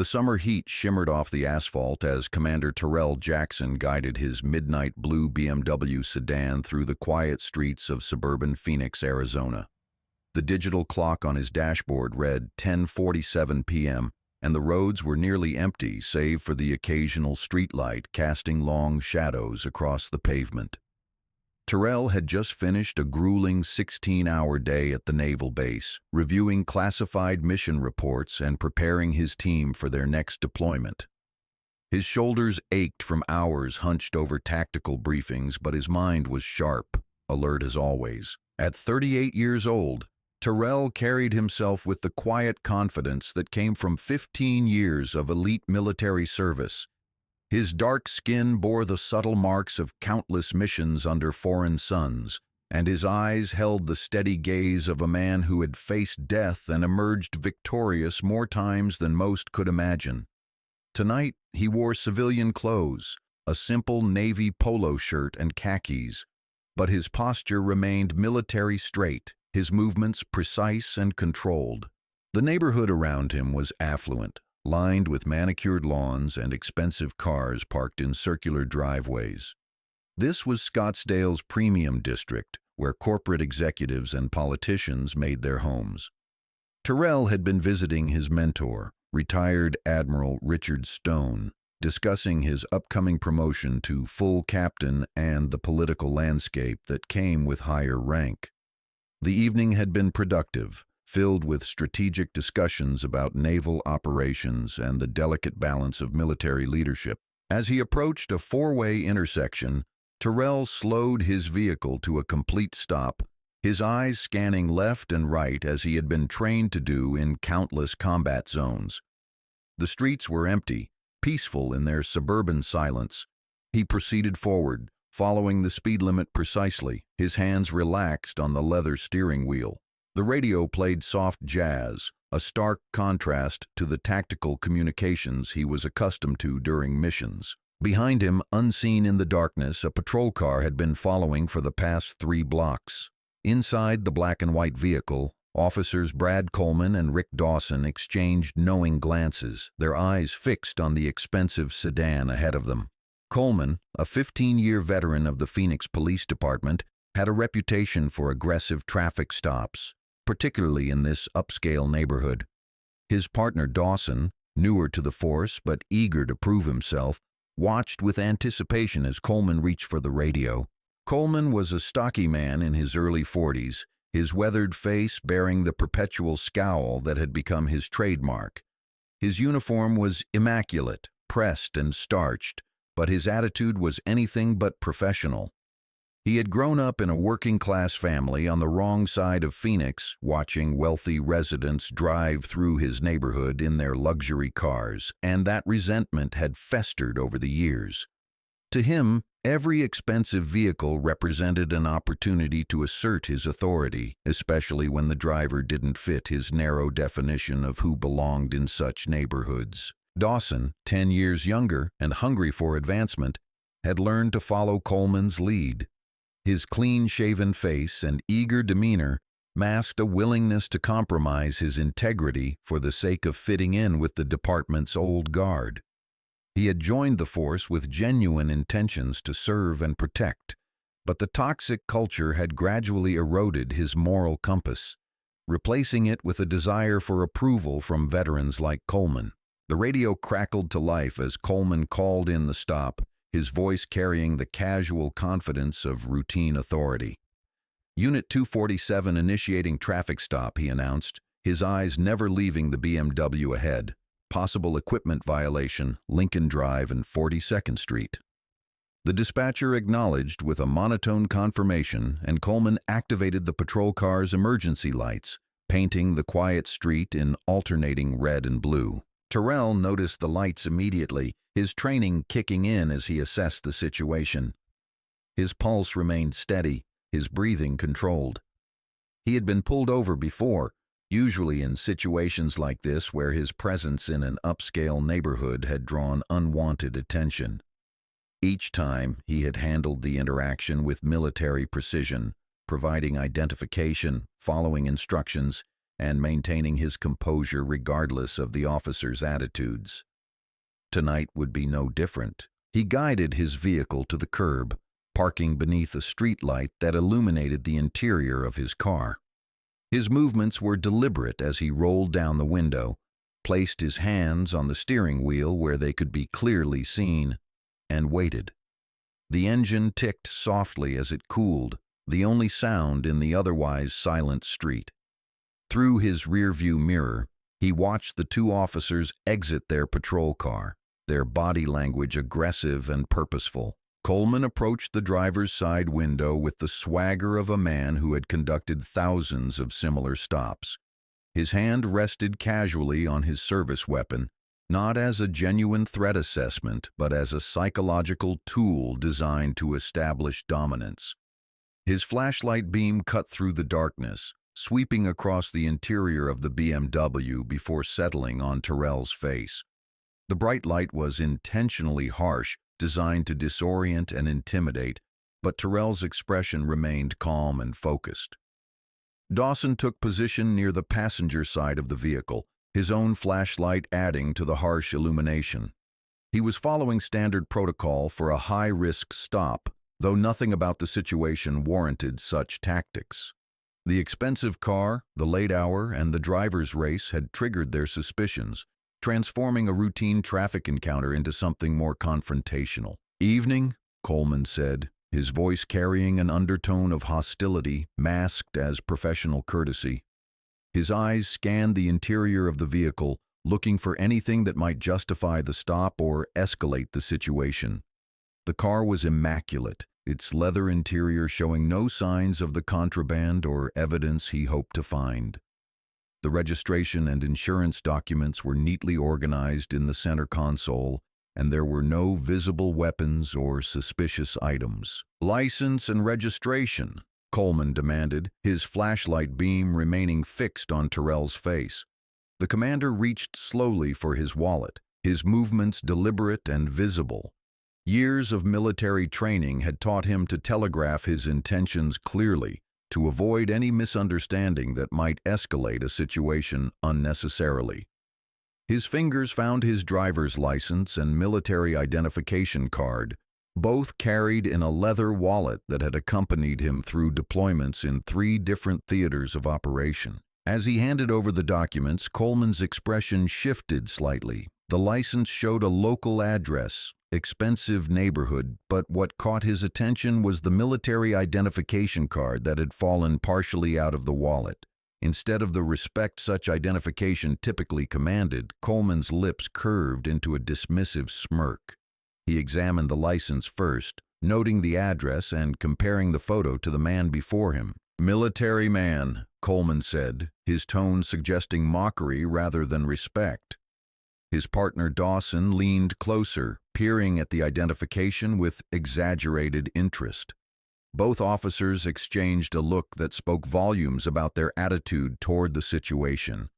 The summer heat shimmered off the asphalt as Commander Terrell Jackson guided his midnight blue BMW sedan through the quiet streets of suburban Phoenix, Arizona. The digital clock on his dashboard read 10:47 p.m., and the roads were nearly empty save for the occasional streetlight casting long shadows across the pavement. Terrell had just finished a grueling 16-hour day at the naval base, reviewing classified mission reports and preparing his team for their next deployment. His shoulders ached from hours hunched over tactical briefings, but his mind was sharp, alert as always. At 38 years old, Terrell carried himself with the quiet confidence that came from 15 years of elite military service. His dark skin bore the subtle marks of countless missions under foreign suns, and his eyes held the steady gaze of a man who had faced death and emerged victorious more times than most could imagine. Tonight, he wore civilian clothes, a simple navy polo shirt and khakis, but his posture remained military straight, his movements precise and controlled. The neighborhood around him was affluent, lined with manicured lawns and expensive cars parked in circular driveways. This was Scottsdale's premium district, where corporate executives and politicians made their homes. Terrell had been visiting his mentor, retired Admiral Richard Stone, discussing his upcoming promotion to full captain and the political landscape that came with higher rank. The evening had been productive, filled with strategic discussions about naval operations and the delicate balance of military leadership. As he approached a four-way intersection, Terrell slowed his vehicle to a complete stop, his eyes scanning left and right as he had been trained to do in countless combat zones. The streets were empty, peaceful in their suburban silence. He proceeded forward, following the speed limit precisely, his hands relaxed on the leather steering wheel. The radio played soft jazz, a stark contrast to the tactical communications he was accustomed to during missions. Behind him, unseen in the darkness, a patrol car had been following for the past 3 blocks. Inside the black and white vehicle, officers Brad Coleman and Rick Dawson exchanged knowing glances, their eyes fixed on the expensive sedan ahead of them. Coleman, a 15-year veteran of the Phoenix Police Department, had a reputation for aggressive traffic stops, particularly in this upscale neighborhood. His partner Dawson, newer to the force but eager to prove himself, watched with anticipation as Coleman reached for the radio. Coleman was a stocky man in his early 40s, his weathered face bearing the perpetual scowl that had become his trademark. His uniform was immaculate, pressed and starched, but his attitude was anything but professional. He had grown up in a working-class family on the wrong side of Phoenix, watching wealthy residents drive through his neighborhood in their luxury cars, and that resentment had festered over the years. To him, every expensive vehicle represented an opportunity to assert his authority, especially when the driver didn't fit his narrow definition of who belonged in such neighborhoods. Dawson, 10 years younger and hungry for advancement, had learned to follow Coleman's lead. His clean-shaven face and eager demeanor masked a willingness to compromise his integrity for the sake of fitting in with the department's old guard. He had joined the force with genuine intentions to serve and protect, but the toxic culture had gradually eroded his moral compass, replacing it with a desire for approval from veterans like Coleman. The radio crackled to life as Coleman called in the stop, his voice carrying the casual confidence of routine authority. Unit 247 initiating traffic stop, he announced, his eyes never leaving the BMW ahead. Possible equipment violation, Lincoln Drive and 42nd Street. The dispatcher acknowledged with a monotone confirmation, and Coleman activated the patrol car's emergency lights, painting the quiet street in alternating red and blue. Terrell noticed the lights immediately, his training kicking in as he assessed the situation. His pulse remained steady, his breathing controlled. He had been pulled over before, usually in situations like this where his presence in an upscale neighborhood had drawn unwanted attention. Each time, he had handled the interaction with military precision, providing identification, following instructions, and maintaining his composure regardless of the officers' attitudes. Tonight would be no different. He guided his vehicle to the curb, parking beneath a streetlight that illuminated the interior of his car. His movements were deliberate as he rolled down the window, placed his hands on the steering wheel where they could be clearly seen, and waited. The engine ticked softly as it cooled, the only sound in the otherwise silent street. Through his rearview mirror, he watched the two officers exit their patrol car, their body language aggressive and purposeful. Coleman approached the driver's side window with the swagger of a man who had conducted thousands of similar stops. His hand rested casually on his service weapon, not as a genuine threat assessment, but as a psychological tool designed to establish dominance. His flashlight beam cut through the darkness, sweeping across the interior of the BMW before settling on Terrell's face. The bright light was intentionally harsh, designed to disorient and intimidate, but Terrell's expression remained calm and focused. Dawson took position near the passenger side of the vehicle, his own flashlight adding to the harsh illumination. He was following standard protocol for a high-risk stop, though nothing about the situation warranted such tactics. The expensive car, the late hour, and the driver's race had triggered their suspicions, transforming a routine traffic encounter into something more confrontational. "Evening," Coleman said, his voice carrying an undertone of hostility masked as professional courtesy. His eyes scanned the interior of the vehicle, looking for anything that might justify the stop or escalate the situation. The car was immaculate, its leather interior showing no signs of the contraband or evidence he hoped to find. The registration and insurance documents were neatly organized in the center console, and there were no visible weapons or suspicious items. "License and registration," Coleman demanded, his flashlight beam remaining fixed on Terrell's face. The commander reached slowly for his wallet, his movements deliberate and visible. Years of military training had taught him to telegraph his intentions clearly, to avoid any misunderstanding that might escalate a situation unnecessarily. His fingers found his driver's license and military identification card, both carried in a leather wallet that had accompanied him through deployments in 3 different theaters of operation. As he handed over the documents, Coleman's expression shifted slightly. The license showed a local address, expensive neighborhood, but what caught his attention was the military identification card that had fallen partially out of the wallet. Instead of the respect such identification typically commanded, Coleman's lips curved into a dismissive smirk. He examined the license first, noting the address and comparing the photo to the man before him. "Military man," Coleman said, his tone suggesting mockery rather than respect. His partner Dawson leaned closer, peering at the identification with exaggerated interest. Both officers exchanged a look that spoke volumes about their attitude toward the situation.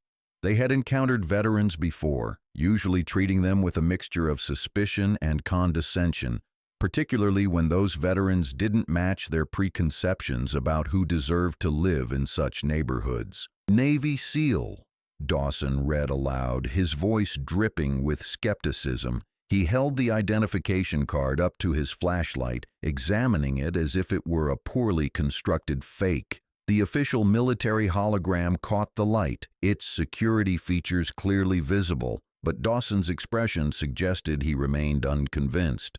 They had encountered veterans before, usually treating them with a mixture of suspicion and condescension, particularly when those veterans didn't match their preconceptions about who deserved to live in such neighborhoods. "Navy SEAL," Dawson read aloud, his voice dripping with skepticism. He held the identification card up to his flashlight, examining it as if it were a poorly constructed fake. The official military hologram caught the light, its security features clearly visible, but Dawson's expression suggested he remained unconvinced.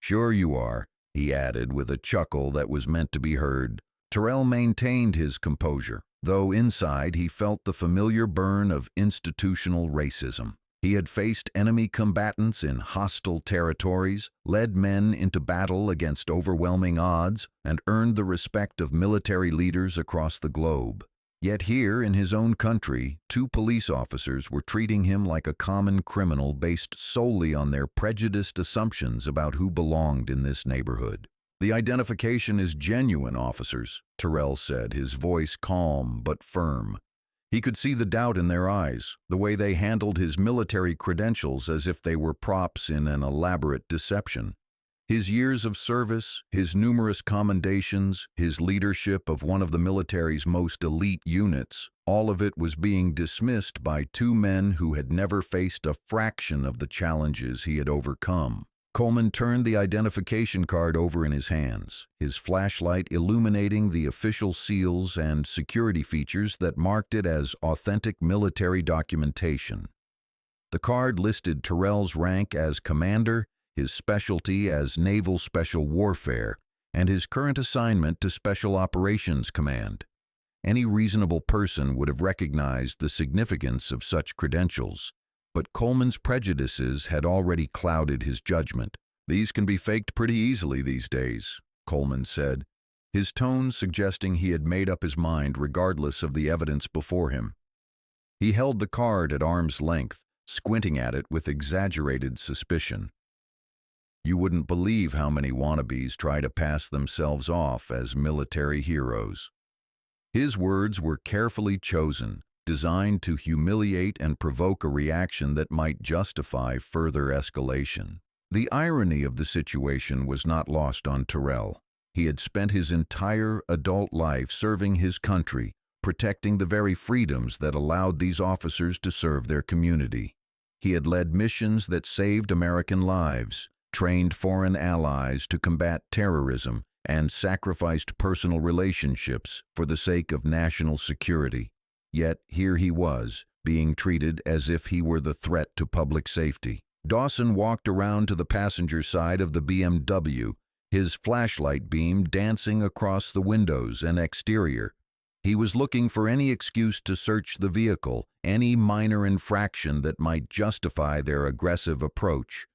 "Sure you are," he added with a chuckle that was meant to be heard. Terrell maintained his composure, though inside he felt the familiar burn of institutional racism. He had faced enemy combatants in hostile territories, led men into battle against overwhelming odds, and earned the respect of military leaders across the globe. Yet here in his own country, 2 police officers were treating him like a common criminal based solely on their prejudiced assumptions about who belonged in this neighborhood. "The identification is genuine, officers," Terrell said, his voice calm but firm. He could see the doubt in their eyes, the way they handled his military credentials as if they were props in an elaborate deception. His years of service, his numerous commendations, his leadership of one of the military's most elite units, all of it was being dismissed by two men who had never faced a fraction of the challenges he had overcome. Coleman turned the identification card over in his hands, his flashlight illuminating the official seals and security features that marked it as authentic military documentation. The card listed Terrell's rank as commander, his specialty as Naval Special Warfare, and his current assignment to Special Operations Command. Any reasonable person would have recognized the significance of such credentials, but Coleman's prejudices had already clouded his judgment. "These can be faked pretty easily these days," Coleman said, his tone suggesting he had made up his mind regardless of the evidence before him. He held the card at arm's length, squinting at it with exaggerated suspicion. "You wouldn't believe how many wannabes try to pass themselves off as military heroes." His words were carefully chosen, designed to humiliate and provoke a reaction that might justify further escalation. The irony of the situation was not lost on Terrell. He had spent his entire adult life serving his country, protecting the very freedoms that allowed these officers to serve their community. He had led missions that saved American lives, trained foreign allies to combat terrorism, and sacrificed personal relationships for the sake of national security. Yet here he was, being treated as if he were the threat to public safety. Dawson walked around to the passenger side of the BMW, his flashlight beam dancing across the windows and exterior. He was looking for any excuse to search the vehicle, any minor infraction that might justify their aggressive approach.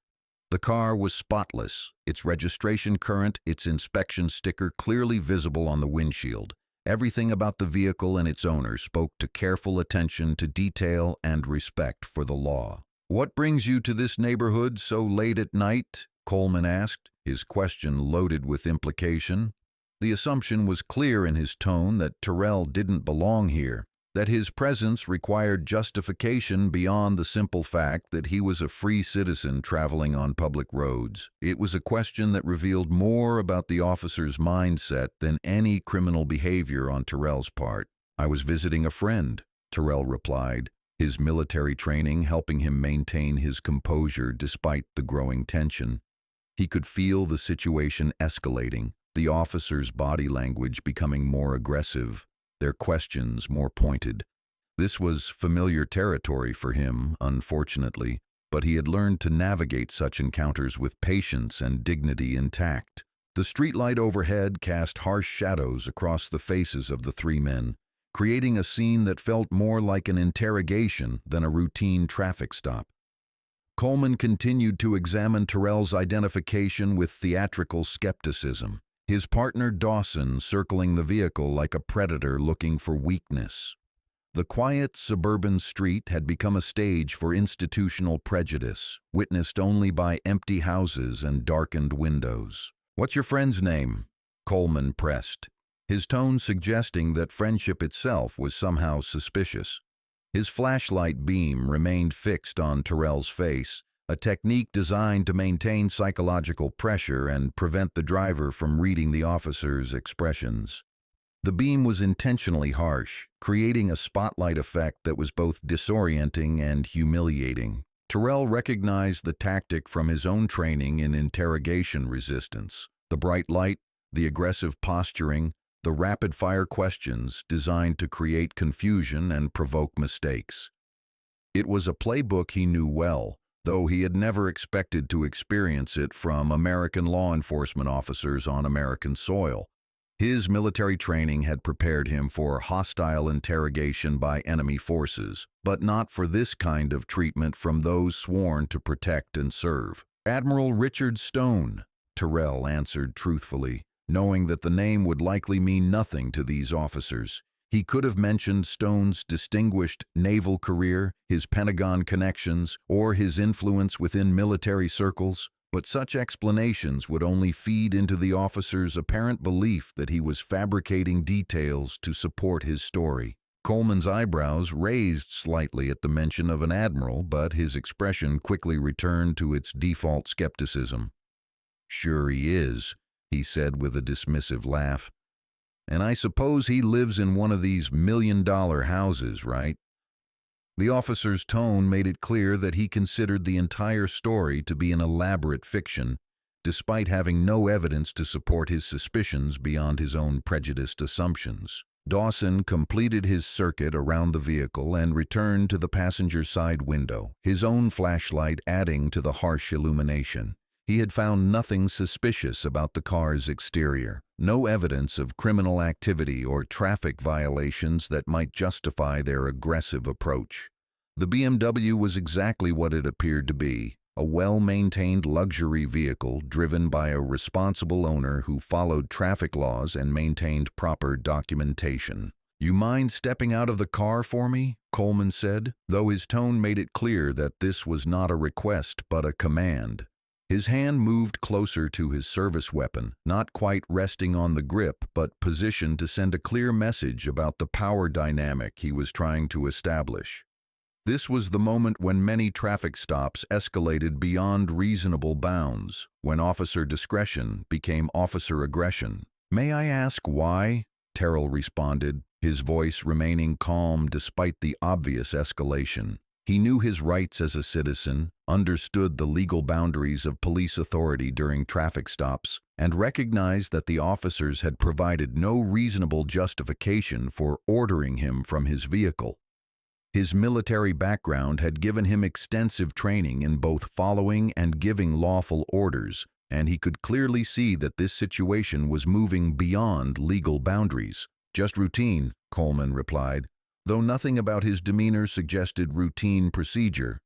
The car was spotless, its registration current, its inspection sticker clearly visible on the windshield. Everything about the vehicle and its owner spoke to careful attention to detail and respect for the law. "What brings you to this neighborhood so late at night?" Coleman asked, his question loaded with implication. The assumption was clear in his tone that Terrell didn't belong here, that his presence required justification beyond the simple fact that he was a free citizen traveling on public roads. It was a question that revealed more about the officer's mindset than any criminal behavior on Terrell's part. "I was visiting a friend," Terrell replied, his military training helping him maintain his composure despite the growing tension. He could feel the situation escalating, the officer's body language becoming more aggressive, their questions more pointed. This was familiar territory for him, unfortunately, but he had learned to navigate such encounters with patience and dignity intact. The streetlight overhead cast harsh shadows across the faces of the three men, creating a scene that felt more like an interrogation than a routine traffic stop. Coleman continued to examine Terrell's identification with theatrical skepticism, his partner Dawson circling the vehicle like a predator looking for weakness. The quiet suburban street had become a stage for institutional prejudice, witnessed only by empty houses and darkened windows. "What's your friend's name?" Coleman pressed, his tone suggesting that friendship itself was somehow suspicious. His flashlight beam remained fixed on Terrell's face, a technique designed to maintain psychological pressure and prevent the driver from reading the officer's expressions. The beam was intentionally harsh, creating a spotlight effect that was both disorienting and humiliating. Terrell recognized the tactic from his own training in interrogation resistance. The bright light, the aggressive posturing, the rapid-fire questions designed to create confusion and provoke mistakes. It was a playbook he knew well, though he had never expected to experience it from American law enforcement officers on American soil. His military training had prepared him for hostile interrogation by enemy forces, but not for this kind of treatment from those sworn to protect and serve. "Admiral Richard Stone," Terrell answered truthfully, knowing that the name would likely mean nothing to these officers. He could have mentioned Stone's distinguished naval career, his Pentagon connections, or his influence within military circles, but such explanations would only feed into the officer's apparent belief that he was fabricating details to support his story. Coleman's eyebrows raised slightly at the mention of an admiral, but his expression quickly returned to its default skepticism. "Sure he is," he said with a dismissive laugh. "And I suppose he lives in one of these million-dollar houses, right?" The officer's tone made it clear that he considered the entire story to be an elaborate fiction, despite having no evidence to support his suspicions beyond his own prejudiced assumptions. Dawson completed his circuit around the vehicle and returned to the passenger side window, his own flashlight adding to the harsh illumination. He had found nothing suspicious about the car's exterior, no evidence of criminal activity or traffic violations that might justify their aggressive approach. The BMW was exactly what it appeared to be, a well-maintained luxury vehicle driven by a responsible owner who followed traffic laws and maintained proper documentation. "You mind stepping out of the car for me?" Coleman said, though his tone made it clear that this was not a request but a command. His hand moved closer to his service weapon, not quite resting on the grip but positioned to send a clear message about the power dynamic he was trying to establish. This was the moment when many traffic stops escalated beyond reasonable bounds, when officer discretion became officer aggression. "May I ask why?" Terrell responded, his voice remaining calm despite the obvious escalation. He knew his rights as a citizen, understood the legal boundaries of police authority during traffic stops, and recognized that the officers had provided no reasonable justification for ordering him from his vehicle. His military background had given him extensive training in both following and giving lawful orders, and he could clearly see that this situation was moving beyond legal boundaries. "Just routine," Coleman replied, though nothing about his demeanor suggested routine procedure.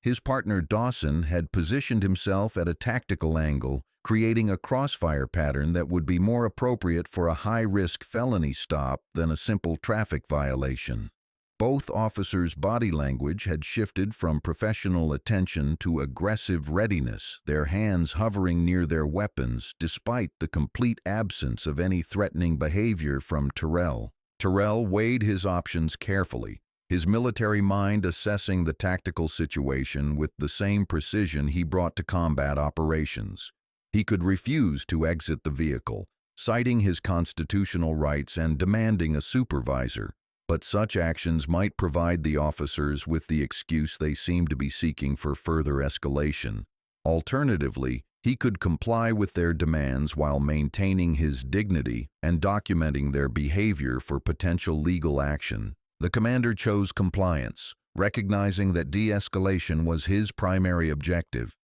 His partner Dawson had positioned himself at a tactical angle, creating a crossfire pattern that would be more appropriate for a high-risk felony stop than a simple traffic violation. Both officers' body language had shifted from professional attention to aggressive readiness, their hands hovering near their weapons despite the complete absence of any threatening behavior from Terrell. Terrell weighed his options carefully, his military mind assessing the tactical situation with the same precision he brought to combat operations. He could refuse to exit the vehicle, citing his constitutional rights and demanding a supervisor, but such actions might provide the officers with the excuse they seemed to be seeking for further escalation. Alternatively, he could comply with their demands while maintaining his dignity and documenting their behavior for potential legal action. The commander chose compliance, recognizing that de-escalation was his primary objective.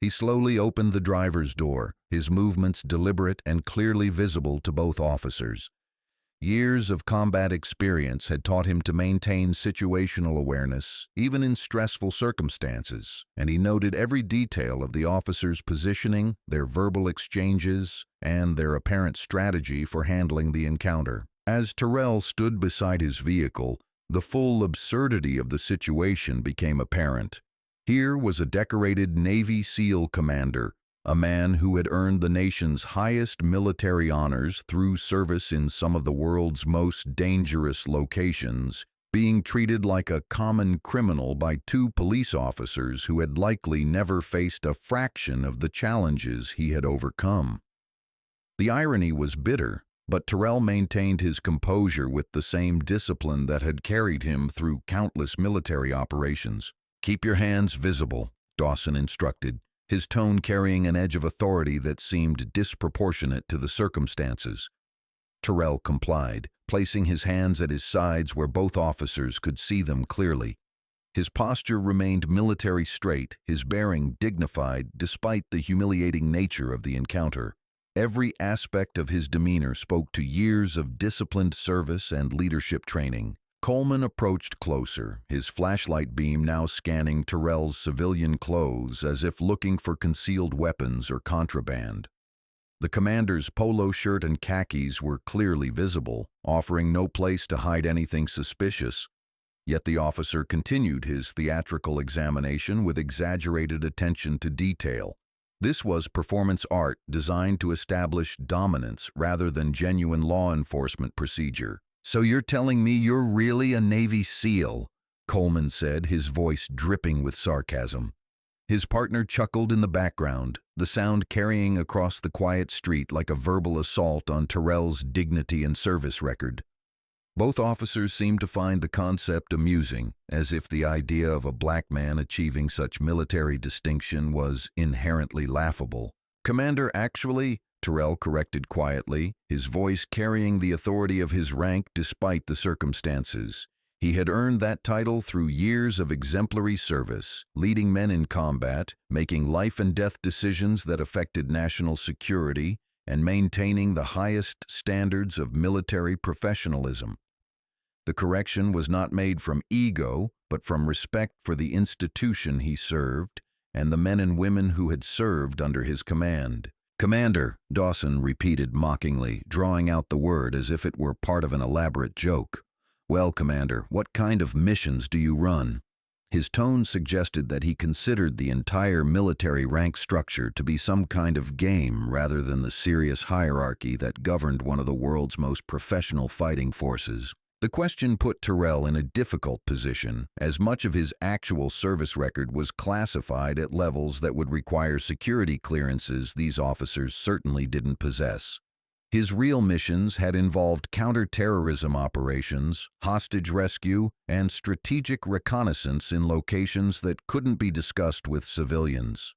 He slowly opened the driver's door, his movements deliberate and clearly visible to both officers. Years of combat experience had taught him to maintain situational awareness, even in stressful circumstances, and he noted every detail of the officers' positioning, their verbal exchanges, and their apparent strategy for handling the encounter. As Terrell stood beside his vehicle, the full absurdity of the situation became apparent. Here was a decorated Navy SEAL commander, a man who had earned the nation's highest military honors through service in some of the world's most dangerous locations, being treated like a common criminal by two police officers who had likely never faced a fraction of the challenges he had overcome. The irony was bitter, but Terrell maintained his composure with the same discipline that had carried him through countless military operations. "Keep your hands visible," Dawson instructed, his tone carrying an edge of authority that seemed disproportionate to the circumstances. Terrell complied, placing his hands at his sides where both officers could see them clearly. His posture remained military straight, his bearing dignified despite the humiliating nature of the encounter. Every aspect of his demeanor spoke to years of disciplined service and leadership training. Coleman approached closer, his flashlight beam now scanning Terrell's civilian clothes as if looking for concealed weapons or contraband. The commander's polo shirt and khakis were clearly visible, offering no place to hide anything suspicious. Yet the officer continued his theatrical examination with exaggerated attention to detail. This was performance art designed to establish dominance rather than genuine law enforcement procedure. "So you're telling me you're really a Navy SEAL?" Coleman said, his voice dripping with sarcasm. His partner chuckled in the background, the sound carrying across the quiet street like a verbal assault on Terrell's dignity and service record. Both officers seemed to find the concept amusing, as if the idea of a black man achieving such military distinction was inherently laughable. "Commander, actually," Terrell corrected quietly, his voice carrying the authority of his rank despite the circumstances. He had earned that title through years of exemplary service, leading men in combat, making life-and-death decisions that affected national security, and maintaining the highest standards of military professionalism. The correction was not made from ego, but from respect for the institution he served and the men and women who had served under his command. "Commander," Dawson repeated mockingly, drawing out the word as if it were part of an elaborate joke. "Well, Commander, what kind of missions do you run?" His tone suggested that he considered the entire military rank structure to be some kind of game rather than the serious hierarchy that governed one of the world's most professional fighting forces. The question put Terrell in a difficult position, as much of his actual service record was classified at levels that would require security clearances these officers certainly didn't possess. His real missions had involved counter-terrorism operations, hostage rescue, and strategic reconnaissance in locations that couldn't be discussed with civilians.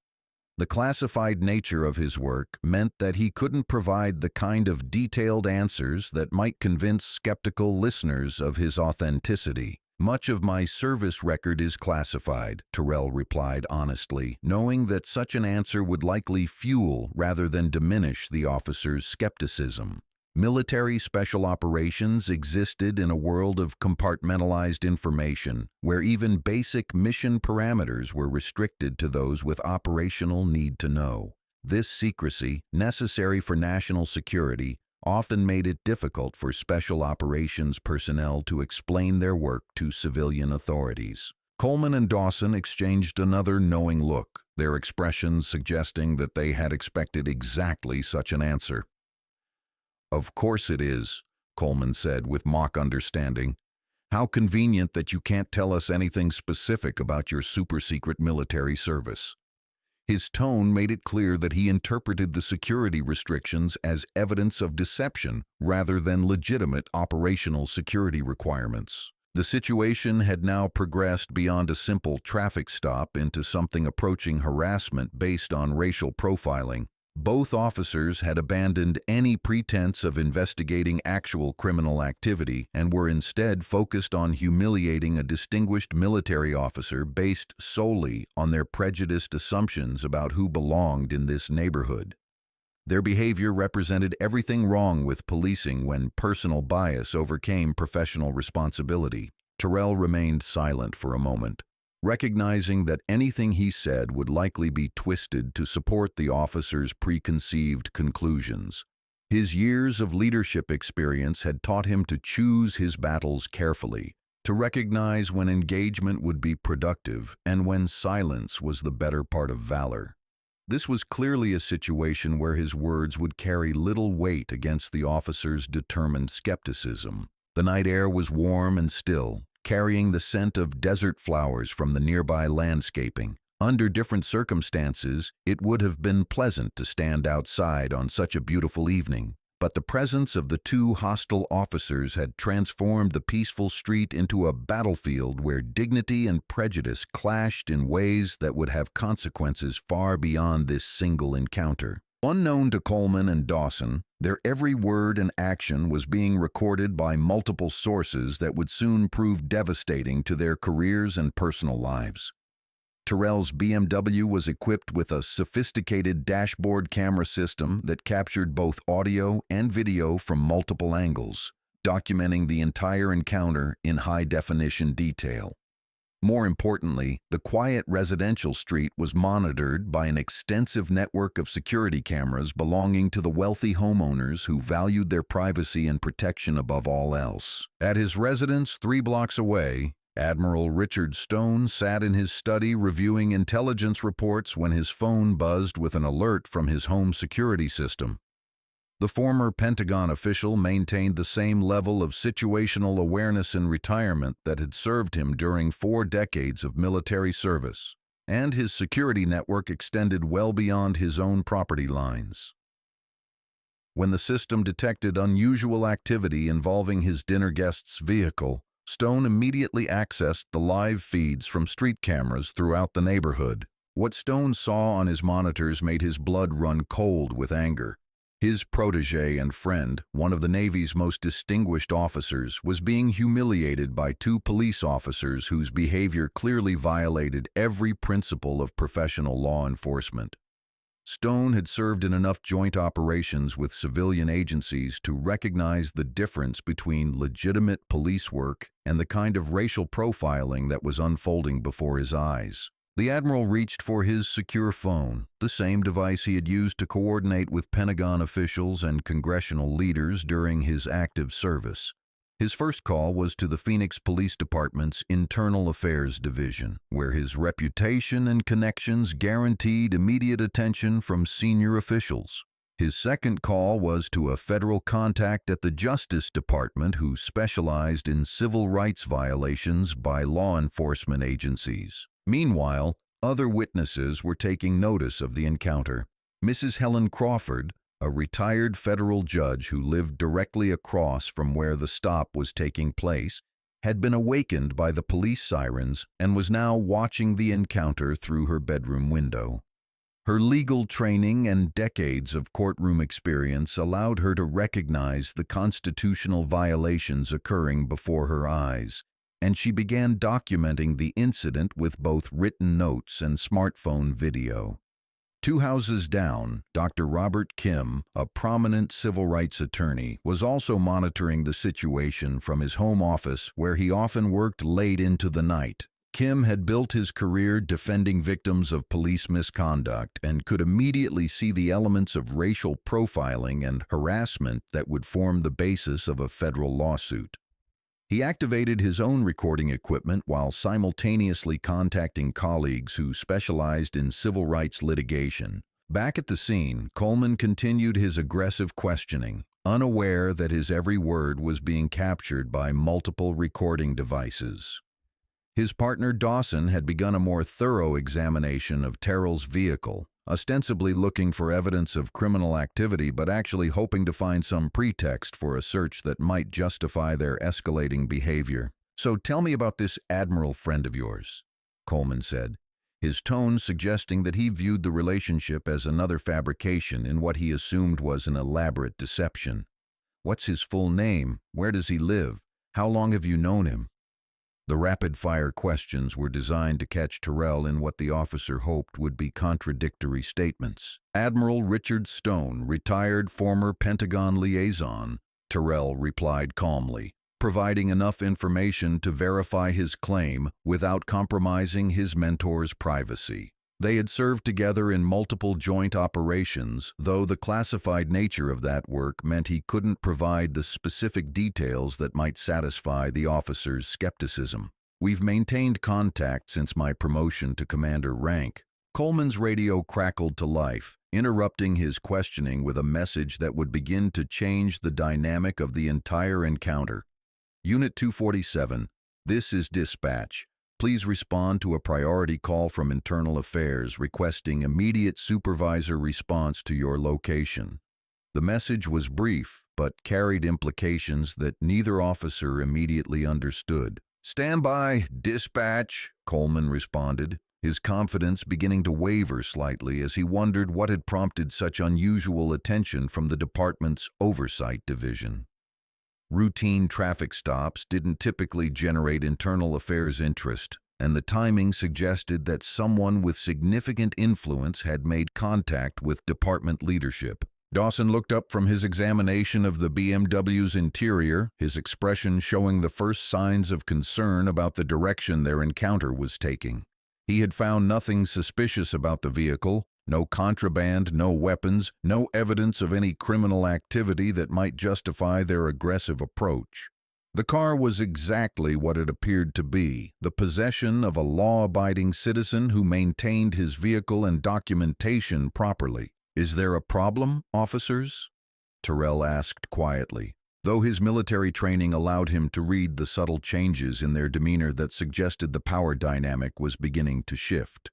The classified nature of his work meant that he couldn't provide the kind of detailed answers that might convince skeptical listeners of his authenticity. "Much of my service record is classified," Terrell replied honestly, knowing that such an answer would likely fuel rather than diminish the officer's skepticism. Military special operations existed in a world of compartmentalized information, where even basic mission parameters were restricted to those with operational need to know. This secrecy, necessary for national security, often made it difficult for special operations personnel to explain their work to civilian authorities. Coleman and Dawson exchanged another knowing look, their expressions suggesting that they had expected exactly such an answer. "Of course it is," Coleman said with mock understanding. "How convenient that you can't tell us anything specific about your super-secret military service." His tone made it clear that he interpreted the security restrictions as evidence of deception rather than legitimate operational security requirements. The situation had now progressed beyond a simple traffic stop into something approaching harassment based on racial profiling. Both officers had abandoned any pretense of investigating actual criminal activity and were instead focused on humiliating a distinguished military officer based solely on their prejudiced assumptions about who belonged in this neighborhood. Their behavior represented everything wrong with policing when personal bias overcame professional responsibility. Terrell remained silent for a moment, recognizing that anything he said would likely be twisted to support the officer's preconceived conclusions. His years of leadership experience had taught him to choose his battles carefully, to recognize when engagement would be productive and when silence was the better part of valor. This was clearly a situation where his words would carry little weight against the officer's determined skepticism. The night air was warm and still, carrying the scent of desert flowers from the nearby landscaping. Under different circumstances, it would have been pleasant to stand outside on such a beautiful evening, but the presence of the two hostile officers had transformed the peaceful street into a battlefield where dignity and prejudice clashed in ways that would have consequences far beyond this single encounter. Unknown to Coleman and Dawson, their every word and action was being recorded by multiple sources that would soon prove devastating to their careers and personal lives. Terrell's BMW was equipped with a sophisticated dashboard camera system that captured both audio and video from multiple angles, documenting the entire encounter in high-definition detail. More importantly, the quiet residential street was monitored by an extensive network of security cameras belonging to the wealthy homeowners who valued their privacy and protection above all else. At his residence 3 blocks away, Admiral Richard Stone sat in his study reviewing intelligence reports when his phone buzzed with an alert from his home security system. The former Pentagon official maintained the same level of situational awareness in retirement that had served him during 4 decades of military service. and his security network extended well beyond his own property lines. When the system detected unusual activity involving his dinner guest's vehicle, Stone immediately accessed the live feeds from street cameras throughout the neighborhood. What Stone saw on his monitors made his blood run cold with anger. His protege and friend, one of the Navy's most distinguished officers, was being humiliated by two police officers whose behavior clearly violated every principle of professional law enforcement. Stone had served in enough joint operations with civilian agencies to recognize the difference between legitimate police work and the kind of racial profiling that was unfolding before his eyes. The Admiral reached for his secure phone, the same device he had used to coordinate with Pentagon officials and congressional leaders during his active service. His first call was to the Phoenix Police Department's Internal Affairs Division, where his reputation and connections guaranteed immediate attention from senior officials. His second call was to a federal contact at the Justice Department who specialized in civil rights violations by law enforcement agencies. Meanwhile, other witnesses were taking notice of the encounter. Mrs. Helen Crawford, a retired federal judge who lived directly across from where the stop was taking place, had been awakened by the police sirens and was now watching the encounter through her bedroom window. Her legal training and decades of courtroom experience allowed her to recognize the constitutional violations occurring before her eyes, and she began documenting the incident with both written notes and smartphone video. 2 houses down, Dr. Robert Kim, a prominent civil rights attorney, was also monitoring the situation from his home office where he often worked late into the night. Kim had built his career defending victims of police misconduct and could immediately see the elements of racial profiling and harassment that would form the basis of a federal lawsuit. He activated his own recording equipment while simultaneously contacting colleagues who specialized in civil rights litigation. Back at the scene, Coleman continued his aggressive questioning, unaware that his every word was being captured by multiple recording devices. His partner Dawson had begun a more thorough examination of Terrell's vehicle, ostensibly looking for evidence of criminal activity but actually hoping to find some pretext for a search that might justify their escalating behavior. "So tell me about this Admiral friend of yours," Coleman said, his tone suggesting that he viewed the relationship as another fabrication in what he assumed was an elaborate deception. "What's his full name? Where does he live? How long have you known him?" The rapid-fire questions were designed to catch Terrell in what the officer hoped would be contradictory statements. "Admiral Richard Stone, retired former Pentagon liaison," Terrell replied calmly, providing enough information to verify his claim without compromising his mentor's privacy. They had served together in multiple joint operations, though the classified nature of that work meant he couldn't provide the specific details that might satisfy the officer's skepticism. "We've maintained contact since my promotion to commander rank." Coleman's radio crackled to life, interrupting his questioning with a message that would begin to change the dynamic of the entire encounter. "Unit 247, this is dispatch. Please respond to a priority call from Internal Affairs requesting immediate supervisor response to your location." The message was brief, but carried implications that neither officer immediately understood. "Stand by, dispatch," Coleman responded, his confidence beginning to waver slightly as he wondered what had prompted such unusual attention from the department's Oversight Division. Routine traffic stops didn't typically generate Internal Affairs interest, and the timing suggested that someone with significant influence had made contact with department leadership. Dawson looked up from his examination of the BMW's interior, his expression showing the first signs of concern about the direction their encounter was taking. He had found nothing suspicious about the vehicle. No contraband, no weapons, no evidence of any criminal activity that might justify their aggressive approach. The car was exactly what it appeared to be, the possession of a law-abiding citizen who maintained his vehicle and documentation properly. "Is there a problem, officers?" Terrell asked quietly, though his military training allowed him to read the subtle changes in their demeanor that suggested the power dynamic was beginning to shift.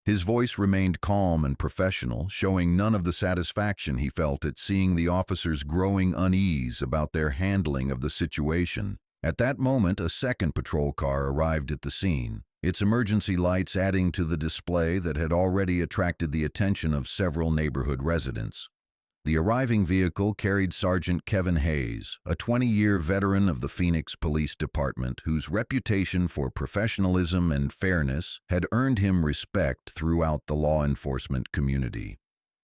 His voice remained calm and professional, showing none of the satisfaction he felt at seeing the officers' growing unease about their handling of the situation. At that moment, a second patrol car arrived at the scene, its emergency lights adding to the display that had already attracted the attention of several neighborhood residents. The arriving vehicle carried Sergeant Kevin Hayes, a 20-year veteran of the Phoenix Police Department whose reputation for professionalism and fairness had earned him respect throughout the law enforcement community.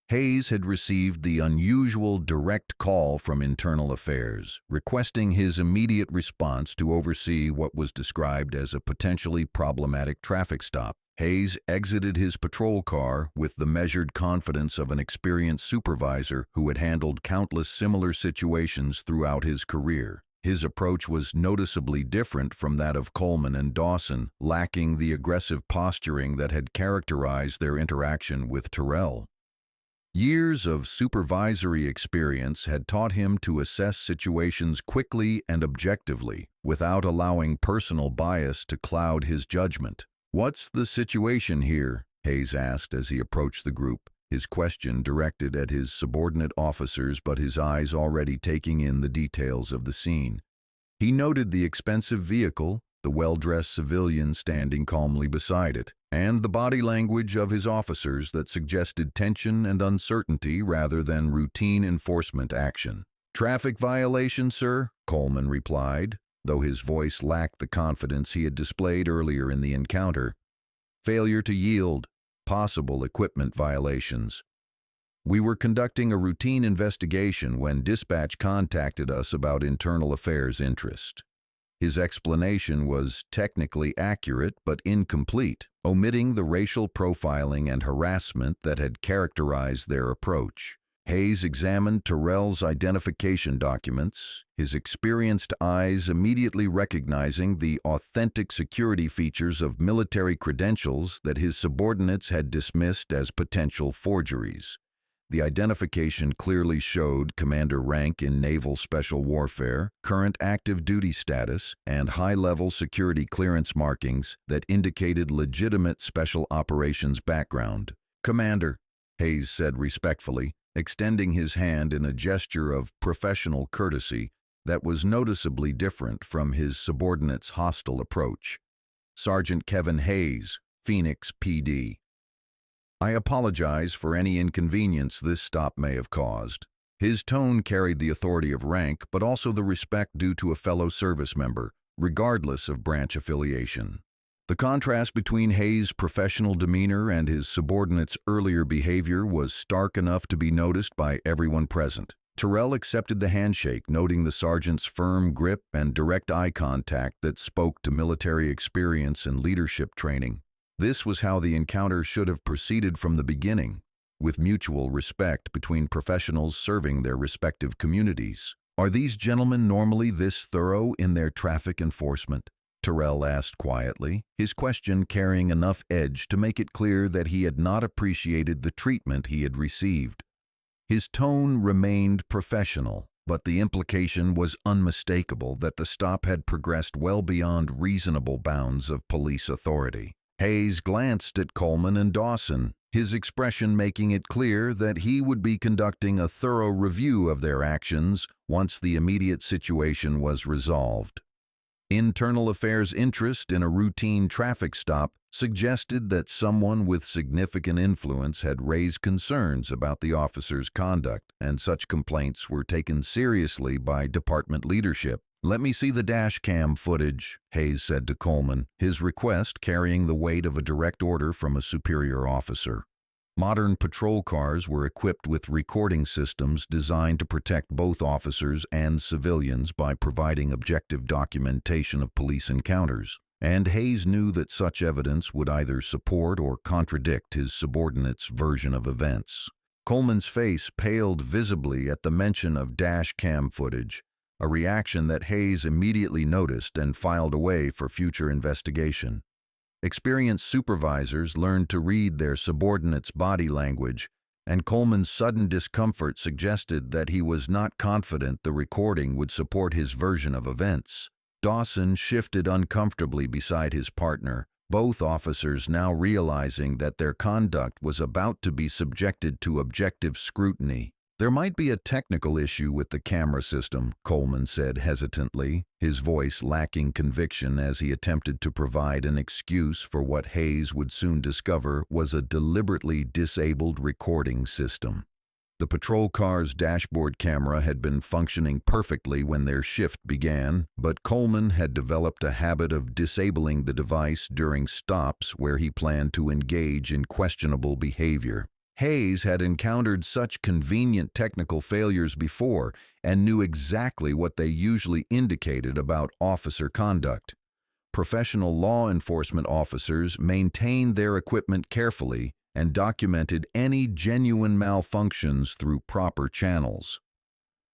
Hayes had received the unusual direct call from Internal Affairs, requesting his immediate response to oversee what was described as a potentially problematic traffic stop. Hayes exited his patrol car with the measured confidence of an experienced supervisor who had handled countless similar situations throughout his career. His approach was noticeably different from that of Coleman and Dawson, lacking the aggressive posturing that had characterized their interaction with Terrell. Years of supervisory experience had taught him to assess situations quickly and objectively, without allowing personal bias to cloud his judgment. "What's the situation here?" Hayes asked as he approached the group, his question directed at his subordinate officers but his eyes already taking in the details of the scene. He noted the expensive vehicle, the well-dressed civilian standing calmly beside it, and the body language of his officers that suggested tension and uncertainty rather than routine enforcement action. "Traffic violation, sir," Coleman replied, though his voice lacked the confidence he had displayed earlier in the encounter. "Failure to yield, possible equipment violations. We were conducting a routine investigation when dispatch contacted us about Internal Affairs interest." His explanation was technically accurate but incomplete, omitting the racial profiling and harassment that had characterized their approach. Hayes examined Terrell's identification documents, his experienced eyes immediately recognizing the authentic security features of military credentials that his subordinates had dismissed as potential forgeries. The identification clearly showed commander rank in Naval Special Warfare, current active duty status, and high-level security clearance markings that indicated legitimate special operations background. "Commander," Hayes said respectfully, extending his hand in a gesture of professional courtesy that was noticeably different from his subordinate's hostile approach. "Sergeant Kevin Hayes, Phoenix PD. I apologize for any inconvenience this stop may have caused." His tone carried the authority of rank, but also the respect due to a fellow service member, regardless of branch affiliation. The contrast between Hayes' professional demeanor and his subordinate's earlier behavior was stark enough to be noticed by everyone present. Terrell accepted the handshake, noting the sergeant's firm grip and direct eye contact that spoke to military experience and leadership training. This was how the encounter should have proceeded from the beginning, with mutual respect between professionals serving their respective communities. "Are these gentlemen normally this thorough in their traffic enforcement?" Terrell asked quietly, his question carrying enough edge to make it clear that he had not appreciated the treatment he had received. His tone remained professional, but the implication was unmistakable that the stop had progressed well beyond reasonable bounds of police authority. Hayes glanced at Coleman and Dawson, his expression making it clear that he would be conducting a thorough review of their actions once the immediate situation was resolved. Internal Affairs' interest in a routine traffic stop suggested that someone with significant influence had raised concerns about the officer's conduct, and such complaints were taken seriously by department leadership. "Let me see the dash cam footage," Hayes said to Coleman, his request carrying the weight of a direct order from a superior officer. Modern patrol cars were equipped with recording systems designed to protect both officers and civilians by providing objective documentation of police encounters, and Hayes knew that such evidence would either support or contradict his subordinate's version of events. Coleman's face paled visibly at the mention of dash cam footage, a reaction that Hayes immediately noticed and filed away for future investigation. Experienced supervisors learned to read their subordinates' body language, and Coleman's sudden discomfort suggested that he was not confident the recording would support his version of events. Dawson shifted uncomfortably beside his partner, both officers now realizing that their conduct was about to be subjected to objective scrutiny. "There might be a technical issue with the camera system," Coleman said hesitantly, his voice lacking conviction as he attempted to provide an excuse for what Hayes would soon discover was a deliberately disabled recording system. The patrol car's dashboard camera had been functioning perfectly when their shift began, but Coleman had developed a habit of disabling the device during stops where he planned to engage in questionable behavior. Hayes had encountered such convenient technical failures before and knew exactly what they usually indicated about officer conduct. Professional law enforcement officers maintained their equipment carefully and documented any genuine malfunctions through proper channels.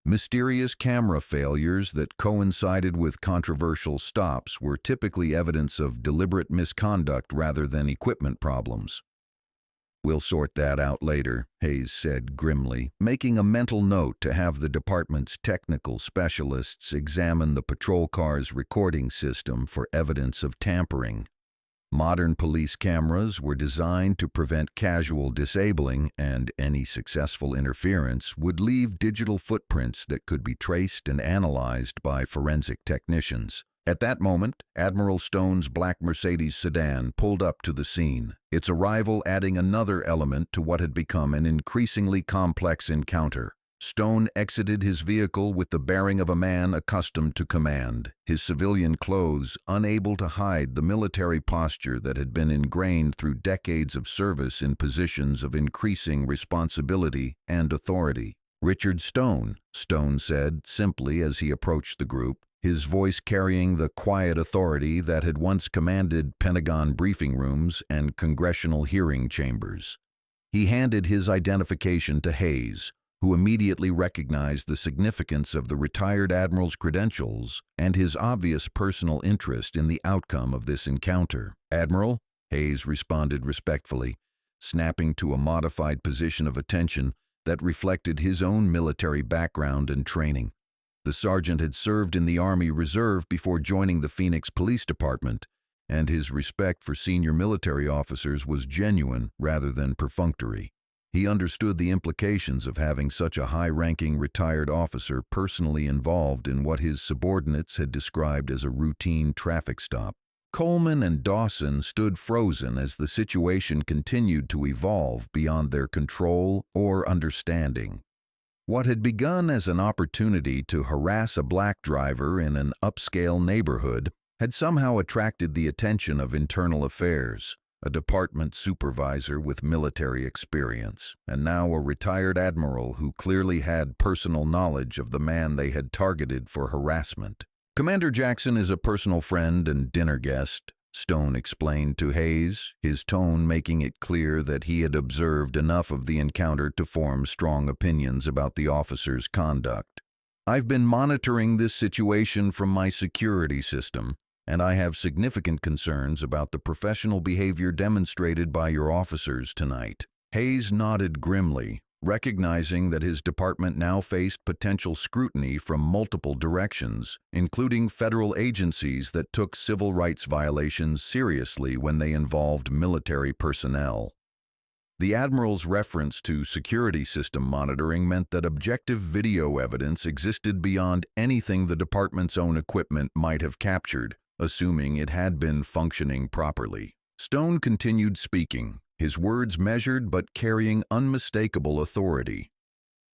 Mysterious camera failures that coincided with controversial stops were typically evidence of deliberate misconduct rather than equipment problems. "We'll sort that out later," Hayes said grimly, making a mental note to have the department's technical specialists examine the patrol car's recording system for evidence of tampering. Modern police cameras were designed to prevent casual disabling, and any successful interference would leave digital footprints that could be traced and analyzed by forensic technicians. At that moment, Admiral Stone's black Mercedes sedan pulled up to the scene, its arrival adding another element to what had become an increasingly complex encounter. Stone exited his vehicle with the bearing of a man accustomed to command, his civilian clothes unable to hide the military posture that had been ingrained through decades of service in positions of increasing responsibility and authority. "Richard Stone," Stone said simply as he approached the group, his voice carrying the quiet authority that had once commanded Pentagon briefing rooms and congressional hearing chambers. He handed his identification to Hayes, who immediately recognized the significance of the retired admiral's credentials and his obvious personal interest in the outcome of this encounter. "Admiral," Hayes responded respectfully, snapping to a modified position of attention that reflected his own military background and training. The sergeant had served in the Army Reserve before joining the Phoenix Police Department, and his respect for senior military officers was genuine rather than perfunctory. He understood the implications of having such a high-ranking retired officer personally involved in what his subordinates had described as a routine traffic stop. Coleman and Dawson stood frozen as the situation continued to evolve beyond their control or understanding. What had begun as an opportunity to harass a black driver in an upscale neighborhood had somehow attracted the attention of Internal Affairs, a department supervisor with military experience, and now a retired admiral who clearly had personal knowledge of the man they had targeted for harassment. "Commander Jackson is a personal friend and dinner guest," Stone explained to Hayes, his tone making it clear that he had observed enough of the encounter to form strong opinions about the officer's conduct. "I've been monitoring this situation from my security system, and I have significant concerns about the professional behavior demonstrated by your officers tonight." Hayes nodded grimly, recognizing that his department now faced potential scrutiny from multiple directions, including federal agencies that took civil rights violations seriously when they involved military personnel. The Admiral's reference to security system monitoring meant that objective video evidence existed beyond anything the department's own equipment might have captured, assuming it had been functioning properly. Stone continued speaking, his words measured but carrying unmistakable authority.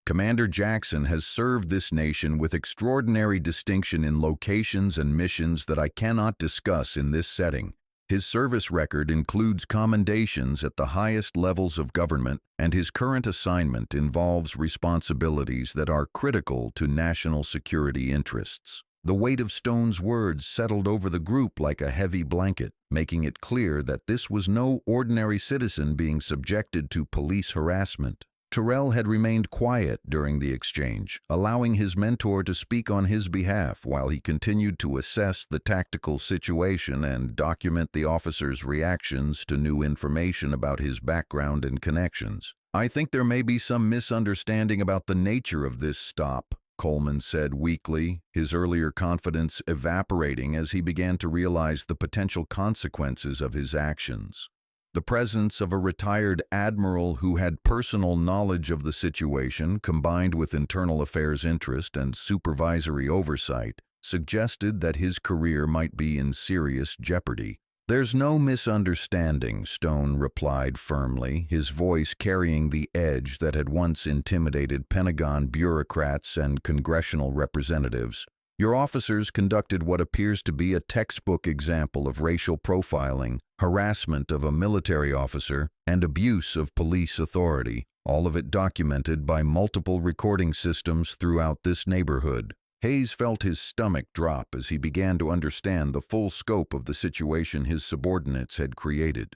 "Commander Jackson has served this nation with extraordinary distinction in locations and missions that I cannot discuss in this setting. His service record includes commendations at the highest levels of government, and his current assignment involves responsibilities that are critical to national security interests." The weight of Stone's words settled over the group like a heavy blanket, making it clear that this was no ordinary citizen being subjected to police harassment. Terrell had remained quiet during the exchange, allowing his mentor to speak on his behalf while he continued to assess the tactical situation and document the officer's reactions to new information about his background and connections. "I think there may be some misunderstanding about the nature of this stop," Coleman said weakly, his earlier confidence evaporating as he began to realize the potential consequences of his actions. The presence of a retired admiral who had personal knowledge of the situation, combined with internal affairs interest and supervisory oversight, suggested that his career might be in serious jeopardy. "There's no misunderstanding," Stone replied firmly, his voice carrying the edge that had once intimidated Pentagon bureaucrats and congressional representatives. "Your officers conducted what appears to be a textbook example of racial profiling, harassment of a military officer, and abuse of police authority, all of it documented by multiple recording systems throughout this neighborhood." Hayes felt his stomach drop as he began to understand the full scope of the situation his subordinates had created.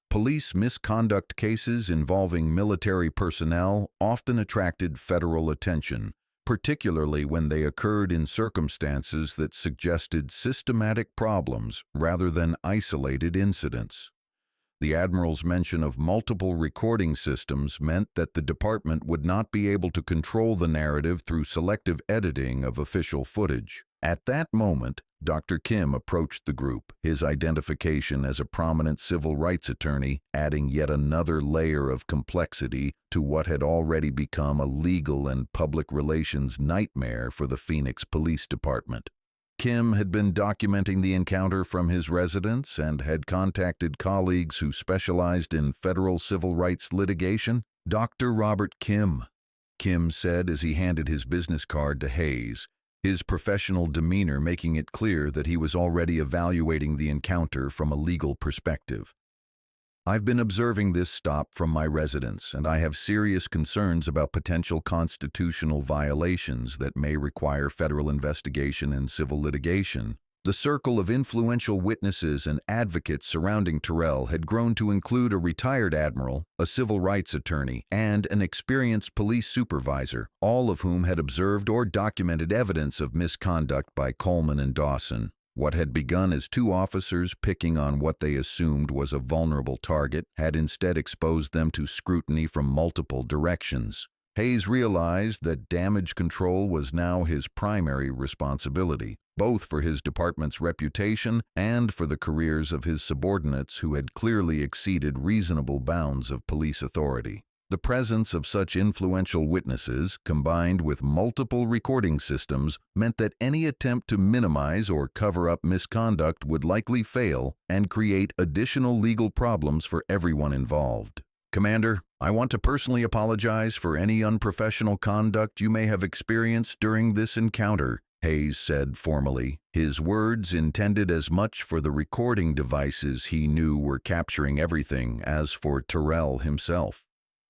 Police misconduct cases involving military personnel often attracted federal attention, particularly when they occurred in circumstances that suggested systematic problems rather than isolated incidents. The Admiral's mention of multiple recording systems meant that the department would not be able to control the narrative through selective editing of official footage. At that moment, Dr. Kim approached the group, his identification as a prominent civil rights attorney adding yet another layer of complexity to what had already become a legal and public relations nightmare for the Phoenix Police Department. Kim had been documenting the encounter from his residence and had contacted colleagues who specialized in federal civil rights litigation. "Dr. Robert Kim," Kim said as he handed his business card to Hayes, his professional demeanor making it clear that he was already evaluating the encounter from a legal perspective. "I've been observing this stop from my residence, and I have serious concerns about potential constitutional violations that may require federal investigation and civil litigation." The circle of influential witnesses and advocates surrounding Terrell had grown to include a retired admiral, a civil rights attorney, and an experienced police supervisor, all of whom had observed or documented evidence of misconduct by Coleman and Dawson. What had begun as two officers picking on what they assumed was a vulnerable target had instead exposed them to scrutiny from multiple directions. Hayes realized that damage control was now his primary responsibility, both for his department's reputation and for the careers of his subordinates who had clearly exceeded reasonable bounds of police authority. The presence of such influential witnesses, combined with multiple recording systems, meant that any attempt to minimize or cover up misconduct would likely fail and create additional legal problems for everyone involved. "Commander, I want to personally apologize for any unprofessional conduct you may have experienced during this encounter," Hayes said formally, his words intended as much for the recording devices he knew were capturing everything as for Terrell himself.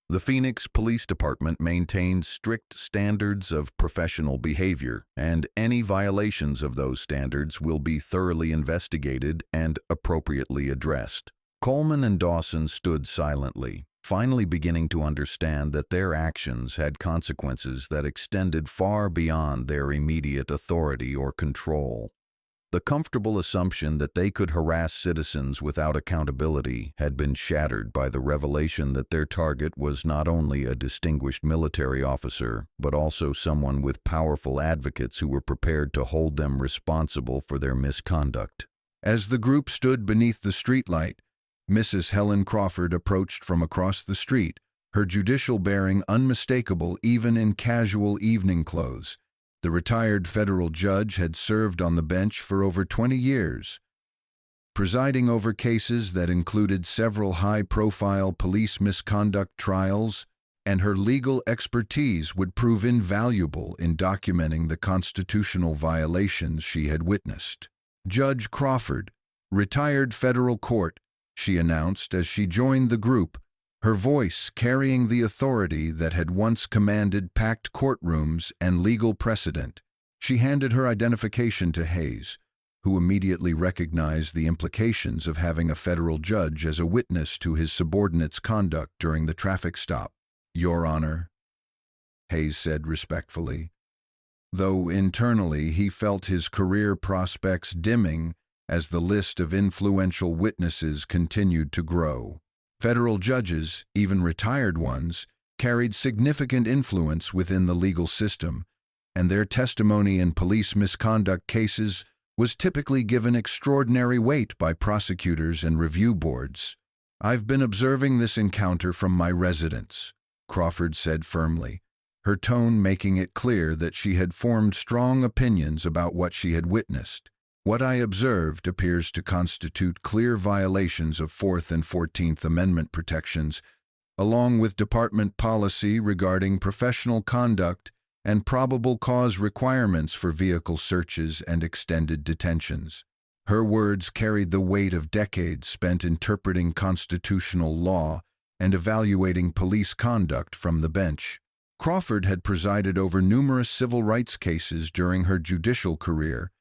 The Phoenix Police Department maintains strict standards of professional behavior, and any violations of those standards will be thoroughly investigated and appropriately addressed. Coleman and Dawson stood silently, finally beginning to understand that their actions had consequences that extended far beyond their immediate authority or control. The comfortable assumption that they could harass citizens without accountability had been shattered by the revelation that their target was not only a distinguished military officer, but also someone with powerful advocates who were prepared to hold them responsible for their misconduct. As the group stood beneath the streetlight, Mrs. Helen Crawford approached from across the street, her judicial bearing unmistakable even in casual evening clothes. The retired federal judge had served on the bench for over 20 years, presiding over cases that included several high-profile police misconduct trials, and her legal expertise would prove invaluable in documenting the constitutional violations she had witnessed. "Judge Crawford, retired federal court," she announced as she joined the group, her voice carrying the authority that had once commanded packed courtrooms and legal precedent. She handed her identification to Hayes, who immediately recognized the implications of having a federal judge as a witness to his subordinate's conduct during the traffic stop. "Your Honor," Hayes said respectfully, though internally he felt his career prospects dimming as the list of influential witnesses continued to grow. Federal judges, even retired ones, carried significant influence within the legal system, and their testimony in police misconduct cases was typically given extraordinary weight by prosecutors and review boards. "I've been observing this encounter from my residence," Crawford said firmly, her tone making it clear that she had formed strong opinions about what she had witnessed. "What I observed appears to constitute clear violations of Fourth and 14th Amendment protections, along with department policy regarding professional conduct and probable cause requirements for vehicle searches and extended detentions." Her words carried the weight of decades spent interpreting constitutional law and evaluating police conduct from the bench. Crawford had presided over numerous civil rights cases during her judicial career,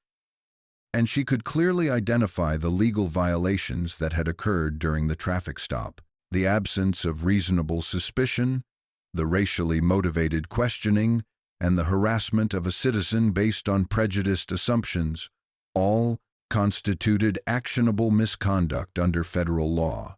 and she could clearly identify the legal violations that had occurred during the traffic stop. The absence of reasonable suspicion, the racially motivated questioning, and the harassment of a citizen based on prejudiced assumptions all constituted actionable misconduct under federal law.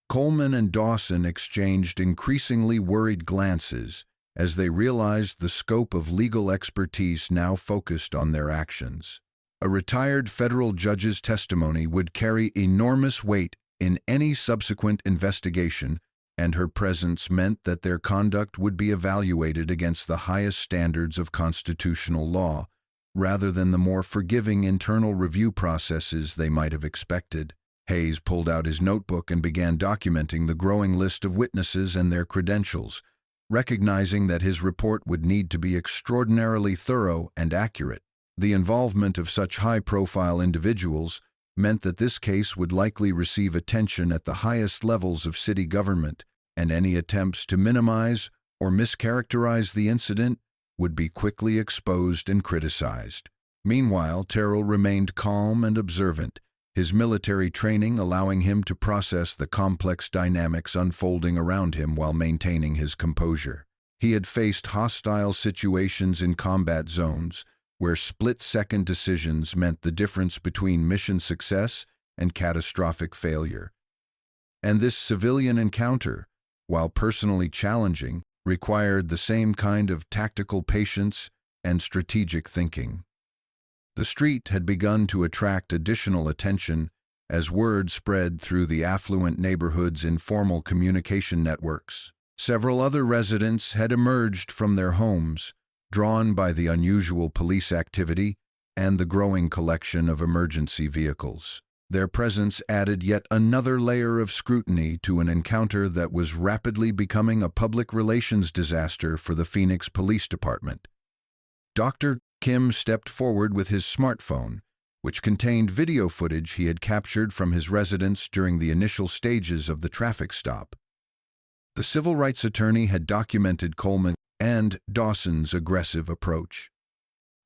Coleman and Dawson exchanged increasingly worried glances as they realized the scope of legal expertise now focused on their actions. A retired federal judge's testimony would carry enormous weight in any subsequent investigation, and her presence meant that their conduct would be evaluated against the highest standards of constitutional law, rather than the more forgiving internal review processes they might have expected. Hayes pulled out his notebook and began documenting the growing list of witnesses and their credentials, recognizing that his report would need to be extraordinarily thorough and accurate. The involvement of such high-profile individuals meant that this case would likely receive attention at the highest levels of city government, and any attempts to minimize or mischaracterize the incident would be quickly exposed and criticized. Meanwhile, Terrell remained calm and observant, his military training allowing him to process the complex dynamics unfolding around him while maintaining his composure. He had faced hostile situations in combat zones, where split-second decisions meant the difference between mission success and catastrophic failure. And this civilian encounter, while personally challenging, required the same kind of tactical patience and strategic thinking. The street had begun to attract additional attention as word spread through the affluent neighborhood's informal communication networks. Several other residents had emerged from their homes, drawn by the unusual police activity and the growing collection of emergency vehicles. Their presence added yet another layer of scrutiny to an encounter that was rapidly becoming a public relations disaster for the Phoenix Police Department. Dr. Kim stepped forward with his smartphone, which contained video footage he had captured from his residence during the initial stages of the traffic stop. The civil rights attorney had documented Coleman and Dawson's aggressive approach,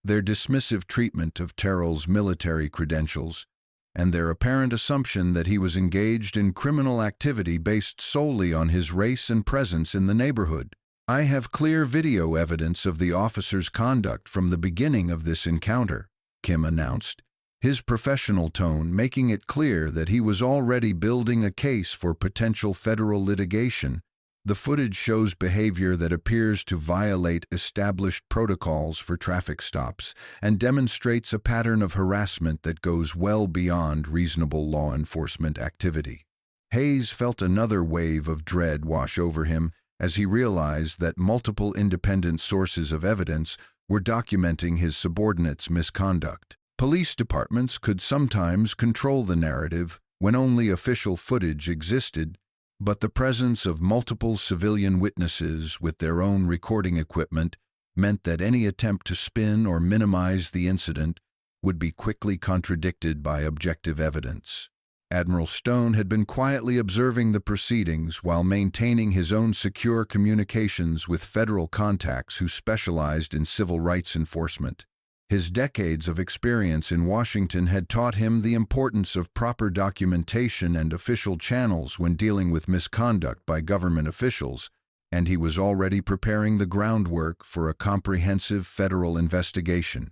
their dismissive treatment of Terrell's military credentials, and their apparent assumption that he was engaged in criminal activity based solely on his race and presence in the neighborhood. "I have clear video evidence of the officer's conduct from the beginning of this encounter," Kim announced, his professional tone making it clear that he was already building a case for potential federal litigation. "The footage shows behavior that appears to violate established protocols for traffic stops and demonstrates a pattern of harassment that goes well beyond reasonable law enforcement activity." Hayes felt another wave of dread wash over him as he realized that multiple independent sources of evidence were documenting his subordinates' misconduct. Police departments could sometimes control the narrative when only official footage existed, but the presence of multiple civilian witnesses with their own recording equipment meant that any attempt to spin or minimize the incident would be quickly contradicted by objective evidence. Admiral Stone had been quietly observing the proceedings while maintaining his own secure communications with federal contacts who specialized in civil rights enforcement. His decades of experience in Washington had taught him the importance of proper documentation and official channels when dealing with misconduct by government officials, and he was already preparing the groundwork for a comprehensive federal investigation.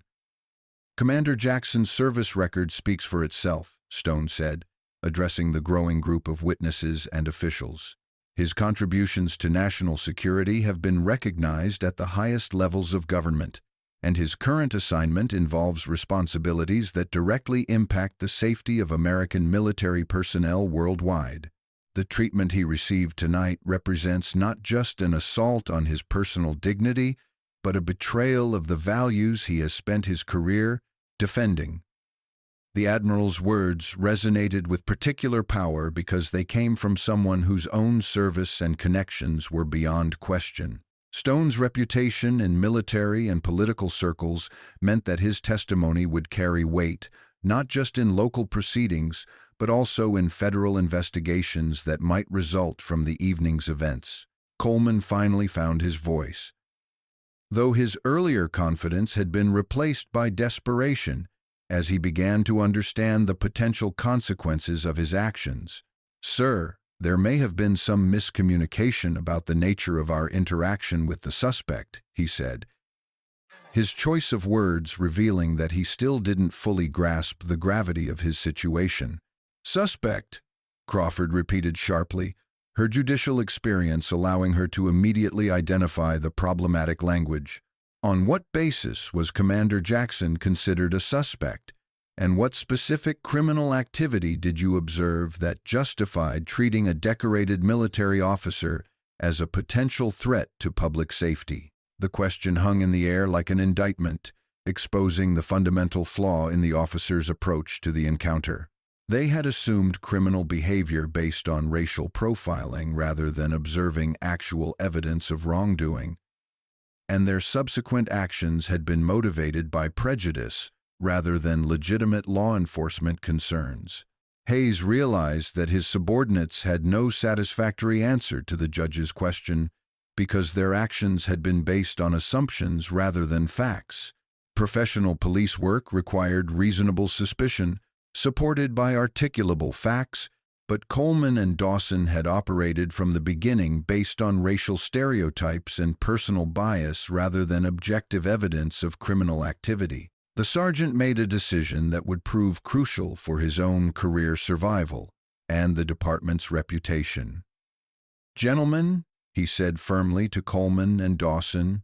"Commander Jackson's service record speaks for itself," Stone said, addressing the growing group of witnesses and officials. "His contributions to national security have been recognized at the highest levels of government. and his current assignment involves responsibilities that directly impact the safety of American military personnel worldwide. The treatment he received tonight represents not just an assault on his personal dignity, but a betrayal of the values he has spent his career defending. The Admiral's words resonated with particular power because they came from someone whose own service and connections were beyond question. Stone's reputation in military and political circles meant that his testimony would carry weight, not just in local proceedings, but also in federal investigations that might result from the evening's events. Coleman finally found his voice. Though his earlier confidence had been replaced by desperation as he began to understand the potential consequences of his actions. "Sir, there may have been some miscommunication about the nature of our interaction with the suspect," he said, his choice of words revealing that he still didn't fully grasp the gravity of his situation. "Suspect," Crawford repeated sharply, her judicial experience allowing her to immediately identify the problematic language. On what basis was Commander Jackson considered a suspect, and what specific criminal activity did you observe that justified treating a decorated military officer as a potential threat to public safety? The question hung in the air like an indictment, exposing the fundamental flaw in the officer's approach to the encounter. They had assumed criminal behavior based on racial profiling rather than observing actual evidence of wrongdoing, and their subsequent actions had been motivated by prejudice rather than legitimate law enforcement concerns. Hayes realized that his subordinates had no satisfactory answer to the judge's question because their actions had been based on assumptions rather than facts. Professional police work required reasonable suspicion, supported by articulable facts, but Coleman and Dawson had operated from the beginning based on racial stereotypes and personal bias rather than objective evidence of criminal activity. The sergeant made a decision that would prove crucial for his own career survival and the department's reputation. "Gentlemen," he said firmly to Coleman and Dawson,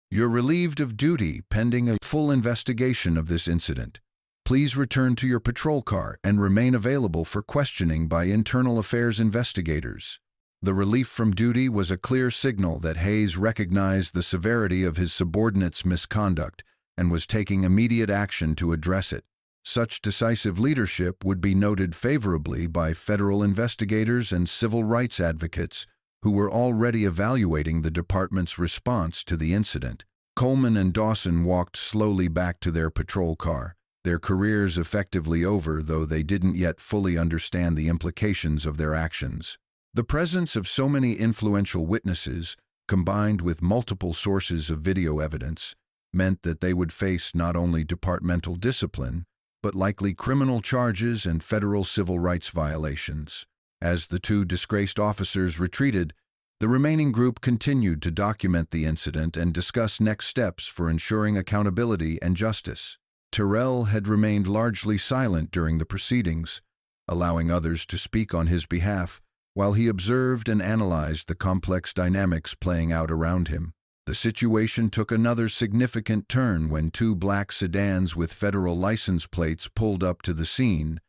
"you're relieved of duty pending a full investigation of this incident. Please return to your patrol car and remain available for questioning by internal affairs investigators." The relief from duty was a clear signal that Hayes recognized the severity of his subordinates' misconduct and was taking immediate action to address it. Such decisive leadership would be noted favorably by federal investigators and civil rights advocates who were already evaluating the department's response to the incident. Coleman and Dawson walked slowly back to their patrol car, their careers effectively over, though they didn't yet fully understand the implications of their actions. The presence of so many influential witnesses, combined with multiple sources of video evidence, meant that they would face not only departmental discipline, but likely criminal charges and federal civil rights violations. As the two disgraced officers retreated, the remaining group continued to document the incident and discuss next steps for ensuring accountability and justice. Terrell had remained largely silent during the proceedings, allowing others to speak on his behalf, while he observed and analyzed the complex dynamics playing out around him. The situation took another significant turn when two black sedans with federal license plates pulled up to the scene,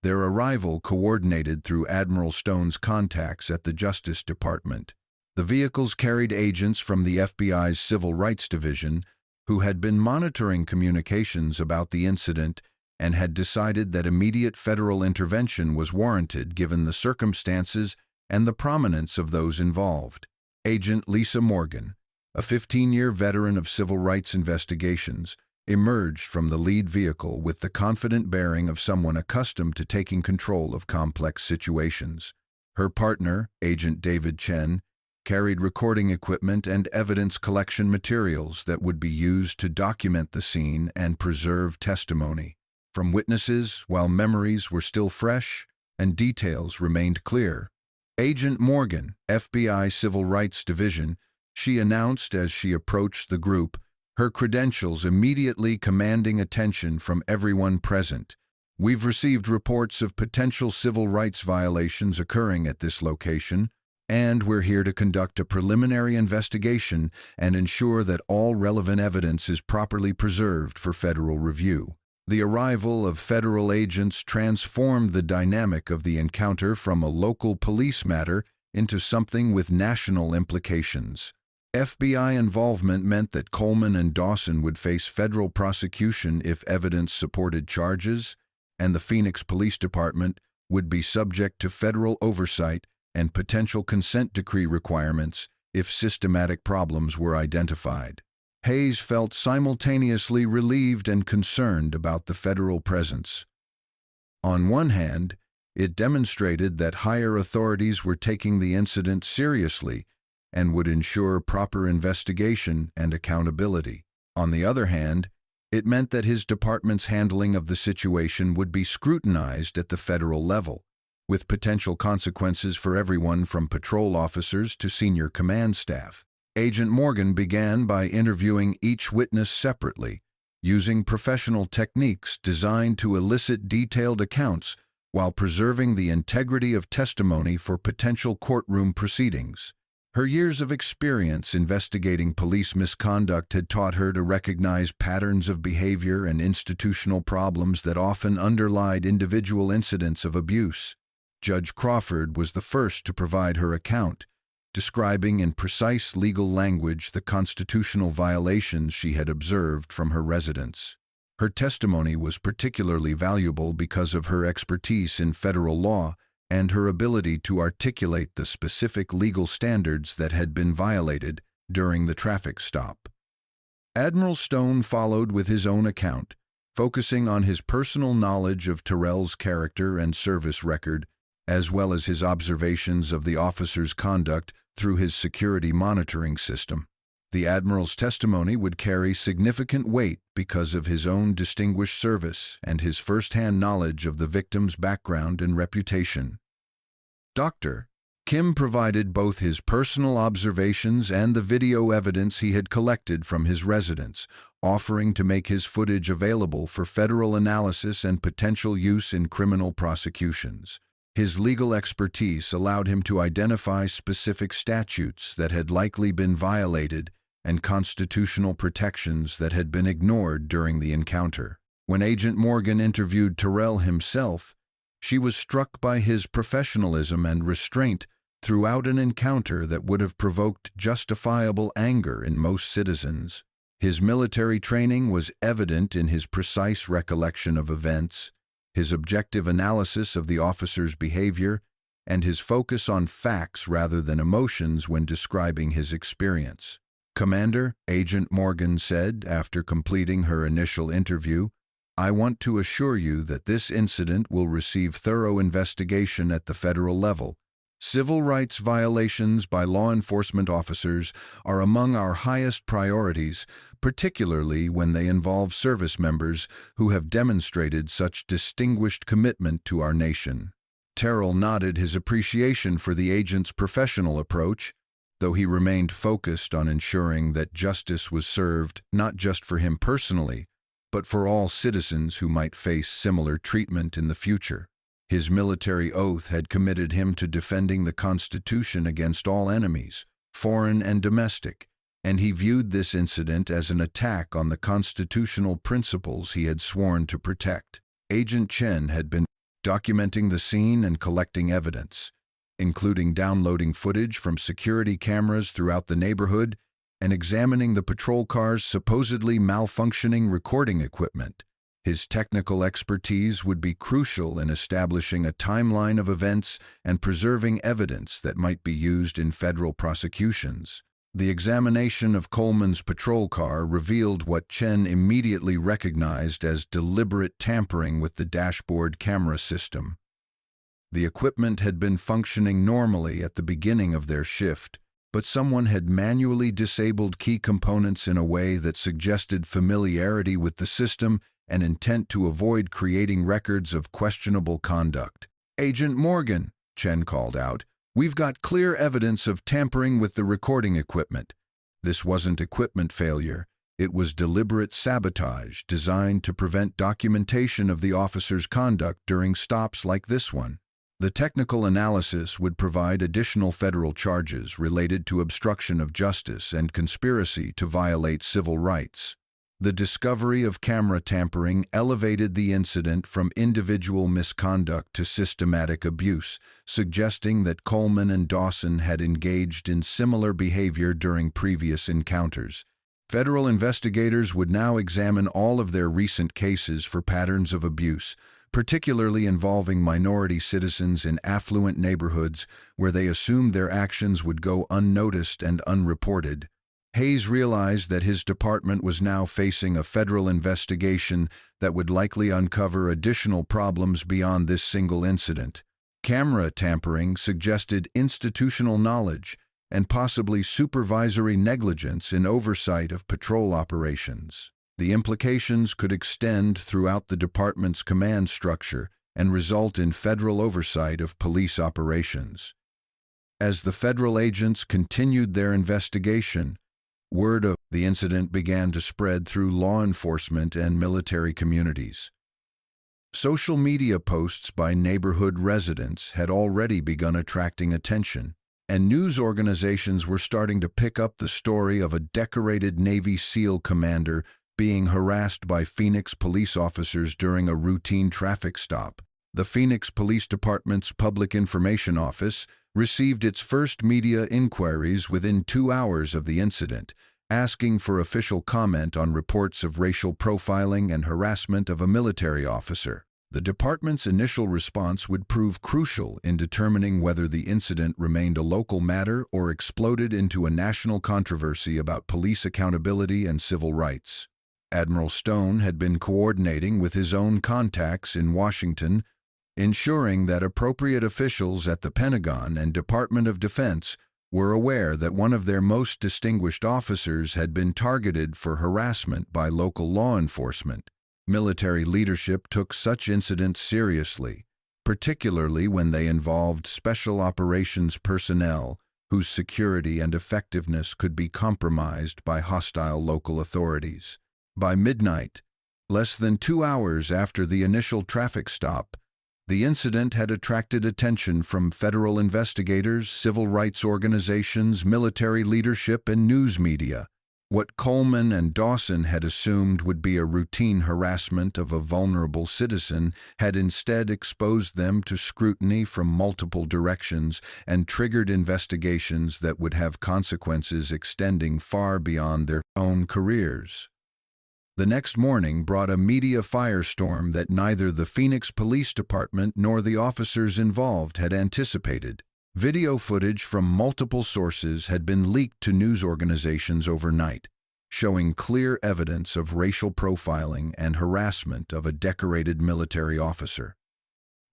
their arrival coordinated through Admiral Stone's contacts at the Justice Department. The vehicles carried agents from the FBI's Civil Rights Division, who had been monitoring communications about the incident and had decided that immediate federal intervention was warranted given the circumstances and the prominence of those involved. Agent Lisa Morgan, a 15-year veteran of civil rights investigations, emerged from the lead vehicle with the confident bearing of someone accustomed to taking control of complex situations. Her partner, Agent David Chen, carried recording equipment and evidence collection materials that would be used to document the scene and preserve testimony from witnesses while memories were still fresh and details remained clear. "Agent Morgan, FBI Civil Rights Division," she announced as she approached the group, her credentials immediately commanding attention from everyone present. "We've received reports of potential civil rights violations occurring at this location. and we're here to conduct a preliminary investigation and ensure that all relevant evidence is properly preserved for federal review. The arrival of federal agents transformed the dynamic of the encounter from a local police matter into something with national implications. FBI involvement meant that Coleman and Dawson would face federal prosecution if evidence supported charges, and the Phoenix Police Department would be subject to federal oversight and potential consent decree requirements if systematic problems were identified. Hayes felt simultaneously relieved and concerned about the federal presence. On one hand, it demonstrated that higher authorities were taking the incident seriously and would ensure proper investigation and accountability. On the other hand, it meant that his department's handling of the situation would be scrutinized at the federal level, with potential consequences for everyone from patrol officers to senior command staff. Agent Morgan began by interviewing each witness separately, using professional techniques designed to elicit detailed accounts while preserving the integrity of testimony for potential courtroom proceedings. Her years of experience investigating police misconduct had taught her to recognize patterns of behavior and institutional problems that often underlied individual incidents of abuse. Judge Crawford was the first to provide her account, describing in precise legal language the constitutional violations she had observed from her residence. Her testimony was particularly valuable because of her expertise in federal law and her ability to articulate the specific legal standards that had been violated during the traffic stop. Admiral Stone followed with his own account, focusing on his personal knowledge of Terrell's character and service record, as well as his observations of the officer's conduct through his security monitoring system. The Admiral's testimony would carry significant weight because of his own distinguished service and his first-hand knowledge of the victim's background and reputation. Dr. Kim provided both his personal observations and the video evidence he had collected from his residence, offering to make his footage available for federal analysis and potential use in criminal prosecutions. His legal expertise allowed him to identify specific statutes that had likely been violated and constitutional protections that had been ignored during the encounter. When Agent Morgan interviewed Terrell himself, she was struck by his professionalism and restraint throughout an encounter that would have provoked justifiable anger in most citizens. His military training was evident in his precise recollection of events, his objective analysis of the officer's behavior, and his focus on facts rather than emotions when describing his experience. "Commander," Agent Morgan said after completing her initial interview, "I want to assure you that this incident will receive thorough investigation at the federal level. Civil rights violations by law enforcement officers are among our highest priorities, particularly when they involve service members who have demonstrated such distinguished commitment to our nation." Terrell nodded his appreciation for the agent's professional approach, though he remained focused on ensuring that justice was served not just for him personally, but for all citizens who might face similar treatment in the future. His military oath had committed him to defending the Constitution against all enemies, foreign and domestic, and he viewed this incident as an attack on the constitutional principles he had sworn to protect. Agent Chen had been documenting the scene and collecting evidence, including downloading footage from security cameras throughout the neighborhood and examining the patrol car's supposedly malfunctioning recording equipment. His technical expertise would be crucial in establishing a timeline of events and preserving evidence that might be used in federal prosecutions. The examination of Coleman's patrol car revealed what Chen immediately recognized as deliberate tampering with the dashboard camera system. The equipment had been functioning normally at the beginning of their shift, but someone had manually disabled key components in a way that suggested familiarity with the system and intent to avoid creating records of questionable conduct. "Agent Morgan," Chen called out, "we've got clear evidence of tampering with the recording equipment. This wasn't equipment failure. It was deliberate sabotage designed to prevent documentation of the officer's conduct during stops like this one." The technical analysis would provide additional federal charges related to obstruction of justice and conspiracy to violate civil rights. The discovery of camera tampering elevated the incident from individual misconduct to systematic abuse, suggesting that Coleman and Dawson had engaged in similar behavior during previous encounters. Federal investigators would now examine all of their recent cases for patterns of abuse, particularly involving minority citizens in affluent neighborhoods where they assumed their actions would go unnoticed and unreported. Hayes realized that his department was now facing a federal investigation that would likely uncover additional problems beyond this single incident. Camera tampering suggested institutional knowledge and possibly supervisory negligence in oversight of patrol operations. The implications could extend throughout the department's command structure and result in federal oversight of police operations. As the federal agents continued their investigation, word of the incident began to spread through law enforcement and military communities. Social media posts by neighborhood residents had already begun attracting attention, and news organizations were starting to pick up the story of a decorated Navy SEAL commander being harassed by Phoenix police officers during a routine traffic stop. The Phoenix Police Department's Public Information Office received its first media inquiries within 2 hours of the incident, asking for official comment on reports of racial profiling and harassment of a military officer. The department's initial response would prove crucial in determining whether the incident remained a local matter or exploded into a national controversy about police accountability and civil rights. Admiral Stone had been coordinating with his own contacts in Washington, ensuring that appropriate officials at the Pentagon and Department of Defense were aware that one of their most distinguished officers had been targeted for harassment by local law enforcement. Military leadership took such incidents seriously, particularly when they involved special operations personnel whose security and effectiveness could be compromised by hostile local authorities. By midnight, less than 2 hours after the initial traffic stop, the incident had attracted attention from federal investigators, civil rights organizations, military leadership, and news media. What Coleman and Dawson had assumed would be a routine harassment of a vulnerable citizen had instead exposed them to scrutiny from multiple directions and triggered investigations that would have consequences extending far beyond their own careers. The next morning brought a media firestorm that neither the Phoenix Police Department nor the officers involved had anticipated. Video footage from multiple sources had been leaked to news organizations overnight, showing clear evidence of racial profiling and harassment of a decorated military officer.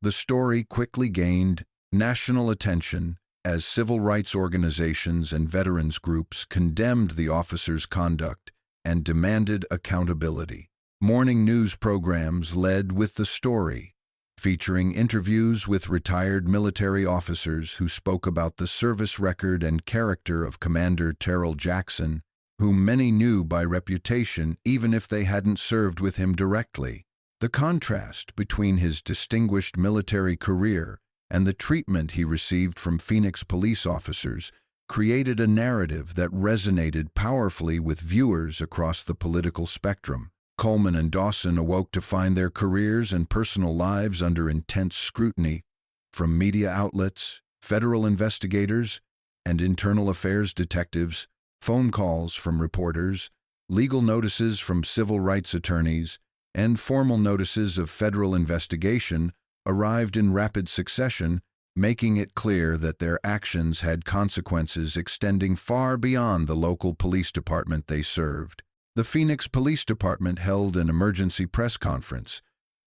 The story quickly gained national attention as civil rights organizations and veterans groups condemned the officer's conduct and demanded accountability. Morning news programs led with the story, featuring interviews with retired military officers who spoke about the service record and character of Commander Terrell Jackson, whom many knew by reputation even if they hadn't served with him directly. The contrast between his distinguished military career and the treatment he received from Phoenix police officers created a narrative that resonated powerfully with viewers across the political spectrum. Coleman and Dawson awoke to find their careers and personal lives under intense scrutiny from media outlets, federal investigators, and internal affairs detectives, phone calls from reporters, legal notices from civil rights attorneys, and formal notices of federal investigation arrived in rapid succession, making it clear that their actions had consequences extending far beyond the local police department they served. The Phoenix Police Department held an emergency press conference,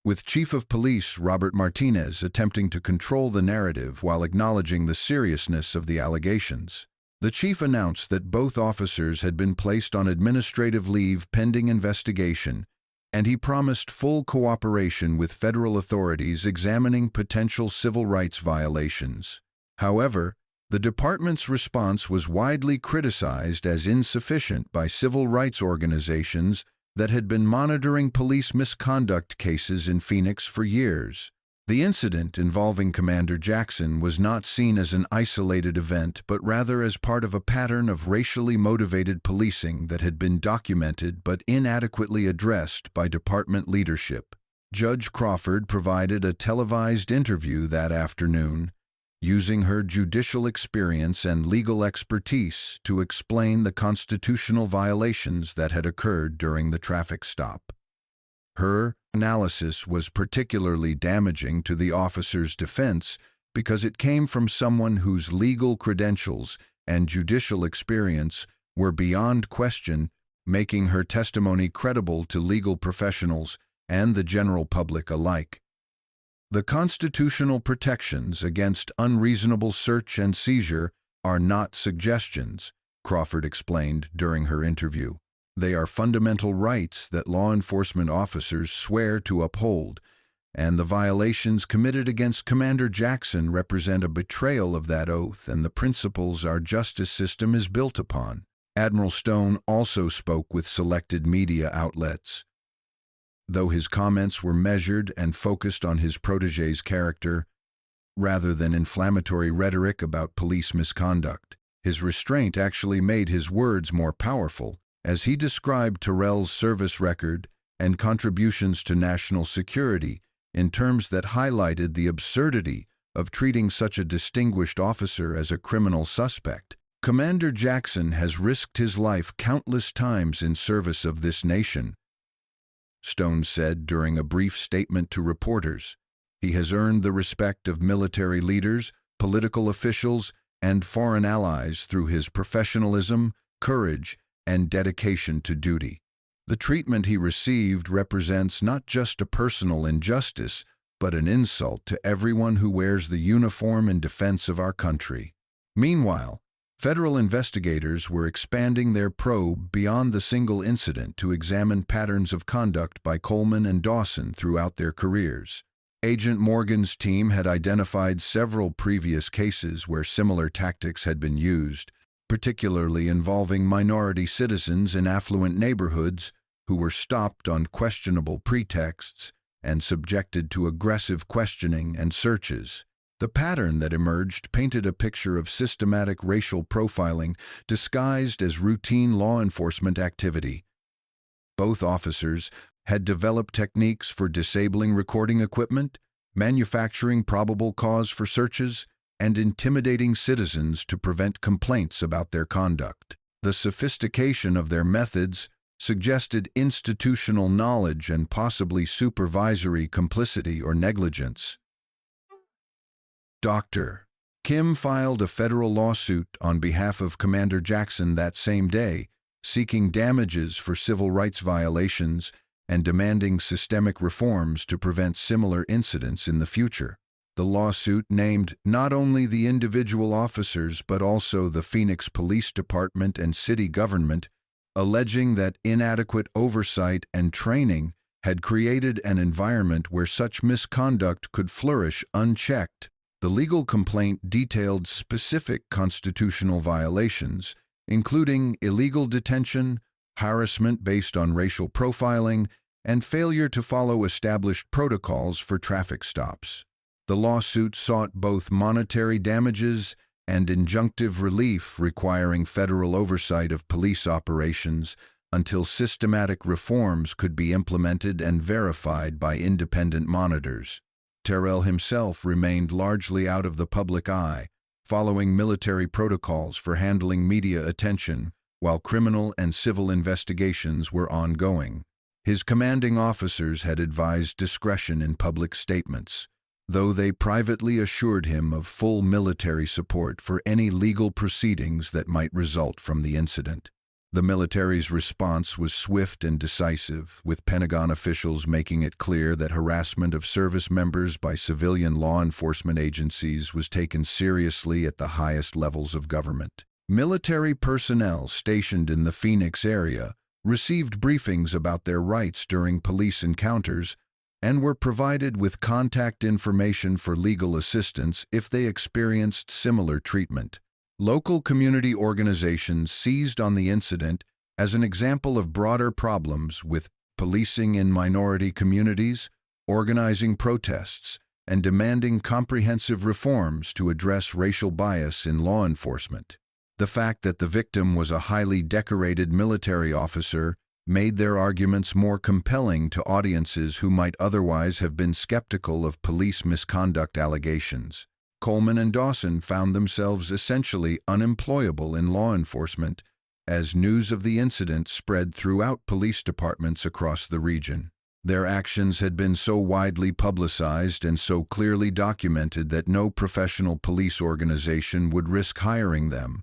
with Chief of Police Robert Martinez attempting to control the narrative while acknowledging the seriousness of the allegations. The chief announced that both officers had been placed on administrative leave pending investigation, and he promised full cooperation with federal authorities examining potential civil rights violations. However, the department's response was widely criticized as insufficient by civil rights organizations that had been monitoring police misconduct cases in Phoenix for years. The incident involving Commander Jackson was not seen as an isolated event, but rather as part of a pattern of racially motivated policing that had been documented but inadequately addressed by department leadership. Judge Crawford provided a televised interview that afternoon, using her judicial experience and legal expertise to explain the constitutional violations that had occurred during the traffic stop. Her analysis was particularly damaging to the officer's defense because it came from someone whose legal credentials and judicial experience were beyond question, making her testimony credible to legal professionals and the general public alike. The constitutional protections against unreasonable search and seizure are not suggestions, Crawford explained during her interview. They are fundamental rights that law enforcement officers swear to uphold, and the violations committed against Commander Jackson represent a betrayal of that oath and the principles our justice system is built upon. Admiral Stone also spoke with selected media outlets. Though his comments were measured and focused on his protégé's character, rather than inflammatory rhetoric about police misconduct, his restraint actually made his words more powerful, as he described Terrell's service record and contributions to national security in terms that highlighted the absurdity of treating such a distinguished officer as a criminal suspect. Commander Jackson has risked his life countless times in service of this nation, Stone said during a brief statement to reporters. He has earned the respect of military leaders, political officials, and foreign allies through his professionalism, courage, and dedication to duty. The treatment he received represents not just a personal injustice, but an insult to everyone who wears the uniform in defense of our country. Meanwhile, federal investigators were expanding their probe beyond the single incident to examine patterns of conduct by Coleman and Dawson throughout their careers. Agent Morgan's team had identified several previous cases where similar tactics had been used, particularly involving minority citizens in affluent neighborhoods who were stopped on questionable pretexts and subjected to aggressive questioning and searches. The pattern that emerged painted a picture of systematic racial profiling disguised as routine law enforcement activity. Both officers had developed techniques for disabling recording equipment, manufacturing probable cause for searches, and intimidating citizens to prevent complaints about their conduct. The sophistication of their methods suggested institutional knowledge and possibly supervisory complicity or negligence. Dr. Kim filed a federal lawsuit on behalf of Commander Jackson that same day, seeking damages for civil rights violations and demanding systemic reforms to prevent similar incidents in the future. The lawsuit named not only the individual officers but also the Phoenix Police Department and city government, alleging that inadequate oversight and training had created an environment where such misconduct could flourish unchecked. The legal complaint detailed specific constitutional violations, including illegal detention, harassment based on racial profiling, and failure to follow established protocols for traffic stops. The lawsuit sought both monetary damages and injunctive relief requiring federal oversight of police operations until systematic reforms could be implemented and verified by independent monitors. Terrell himself remained largely out of the public eye, following military protocols for handling media attention while criminal and civil investigations were ongoing. His commanding officers had advised discretion in public statements, though they privately assured him of full military support for any legal proceedings that might result from the incident. The military's response was swift and decisive, with Pentagon officials making it clear that harassment of service members by civilian law enforcement agencies was taken seriously at the highest levels of government. Military personnel stationed in the Phoenix area received briefings about their rights during police encounters and were provided with contact information for legal assistance if they experienced similar treatment. Local community organizations seized on the incident as an example of broader problems with policing in minority communities, organizing protests, and demanding comprehensive reforms to address racial bias in law enforcement. The fact that the victim was a highly decorated military officer made their arguments more compelling to audiences who might otherwise have been skeptical of police misconduct allegations. Coleman and Dawson found themselves essentially unemployable in law enforcement as news of the incident spread throughout police departments across the region. Their actions had been so widely publicized and so clearly documented that no professional police organization would risk hiring them,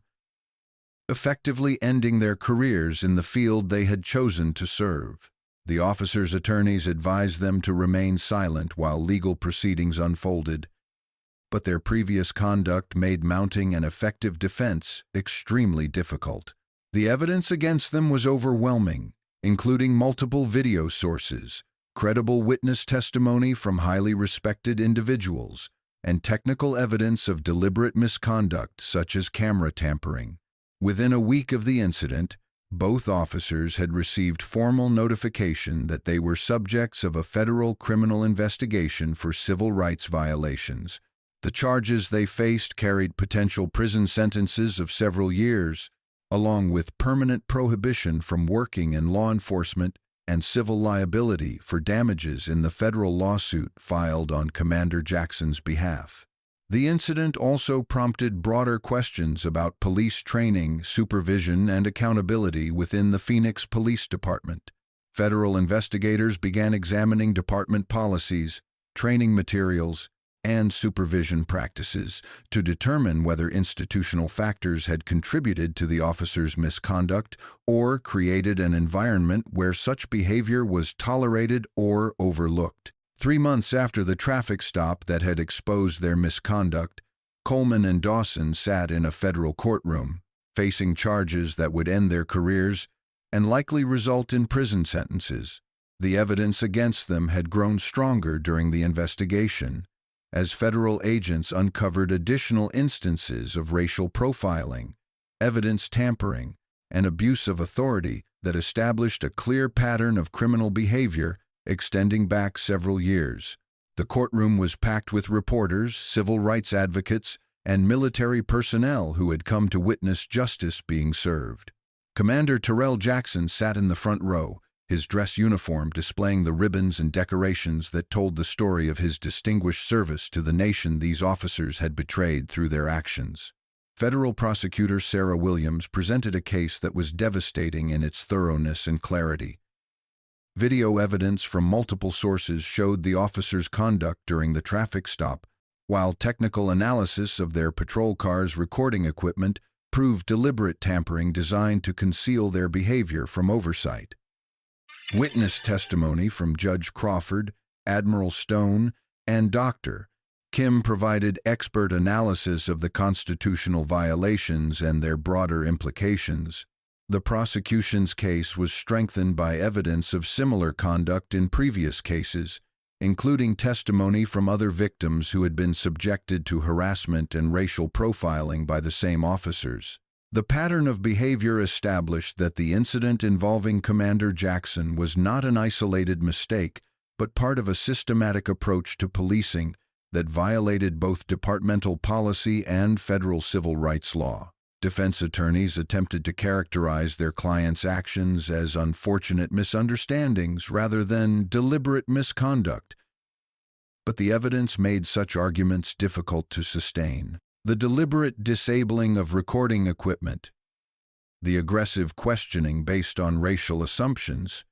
effectively ending their careers in the field they had chosen to serve. The officers' attorneys advised them to remain silent while legal proceedings unfolded, but their previous conduct made mounting an effective defense extremely difficult. The evidence against them was overwhelming, including multiple video sources, credible witness testimony from highly respected individuals, and technical evidence of deliberate misconduct such as camera tampering. Within a week of the incident, both officers had received formal notification that they were subjects of a federal criminal investigation for civil rights violations. The charges they faced carried potential prison sentences of several years, along with permanent prohibition from working in law enforcement and civil liability for damages in the federal lawsuit filed on Commander Jackson's behalf. The incident also prompted broader questions about police training, supervision, and accountability within the Phoenix Police Department. Federal investigators began examining department policies, training materials, and supervision practices to determine whether institutional factors had contributed to the officers' misconduct or created an environment where such behavior was tolerated or overlooked. 3 months after the traffic stop that had exposed their misconduct, Coleman and Dawson sat in a federal courtroom, facing charges that would end their careers and likely result in prison sentences. The evidence against them had grown stronger during the investigation, as federal agents uncovered additional instances of racial profiling, evidence tampering, and abuse of authority that established a clear pattern of criminal behavior extending back several years. The courtroom was packed with reporters, civil rights advocates, and military personnel who had come to witness justice being served. Commander Terrell Jackson sat in the front row, his dress uniform displaying the ribbons and decorations that told the story of his distinguished service to the nation these officers had betrayed through their actions. Federal prosecutor Sarah Williams presented a case that was devastating in its thoroughness and clarity. Video evidence from multiple sources showed the officers' conduct during the traffic stop, while technical analysis of their patrol car's recording equipment proved deliberate tampering designed to conceal their behavior from oversight. Witness testimony from Judge Crawford, Admiral Stone, and Dr. Kim provided expert analysis of the constitutional violations and their broader implications. The prosecution's case was strengthened by evidence of similar conduct in previous cases, including testimony from other victims who had been subjected to harassment and racial profiling by the same officers. The pattern of behavior established that the incident involving Commander Jackson was not an isolated mistake, but part of a systematic approach to policing that violated both departmental policy and federal civil rights law. Defense attorneys attempted to characterize their clients' actions as unfortunate misunderstandings rather than deliberate misconduct, but the evidence made such arguments difficult to sustain. The deliberate disabling of recording equipment, the aggressive questioning based on racial assumptions,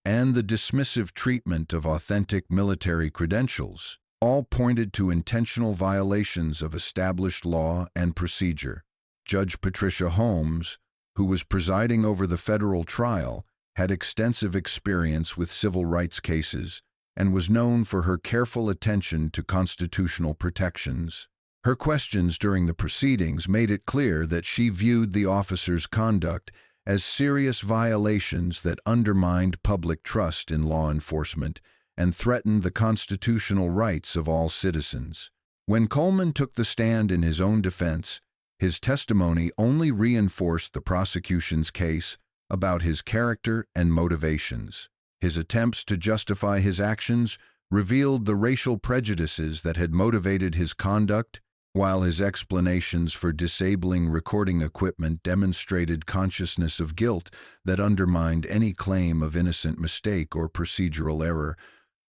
and the dismissive treatment of authentic military credentials all pointed to intentional violations of established law and procedure. Judge Patricia Holmes, who was presiding over the federal trial, had extensive experience with civil rights cases and was known for her careful attention to constitutional protections. Her questions during the proceedings made it clear that she viewed the officers' conduct as serious violations that undermined public trust in law enforcement and threatened the constitutional rights of all citizens. When Coleman took the stand in his own defense, his testimony only reinforced the prosecution's case about his character and motivations. His attempts to justify his actions revealed the racial prejudices that had motivated his conduct, while his explanations for disabling recording equipment demonstrated consciousness of guilt that undermined any claim of innocent mistake or procedural error.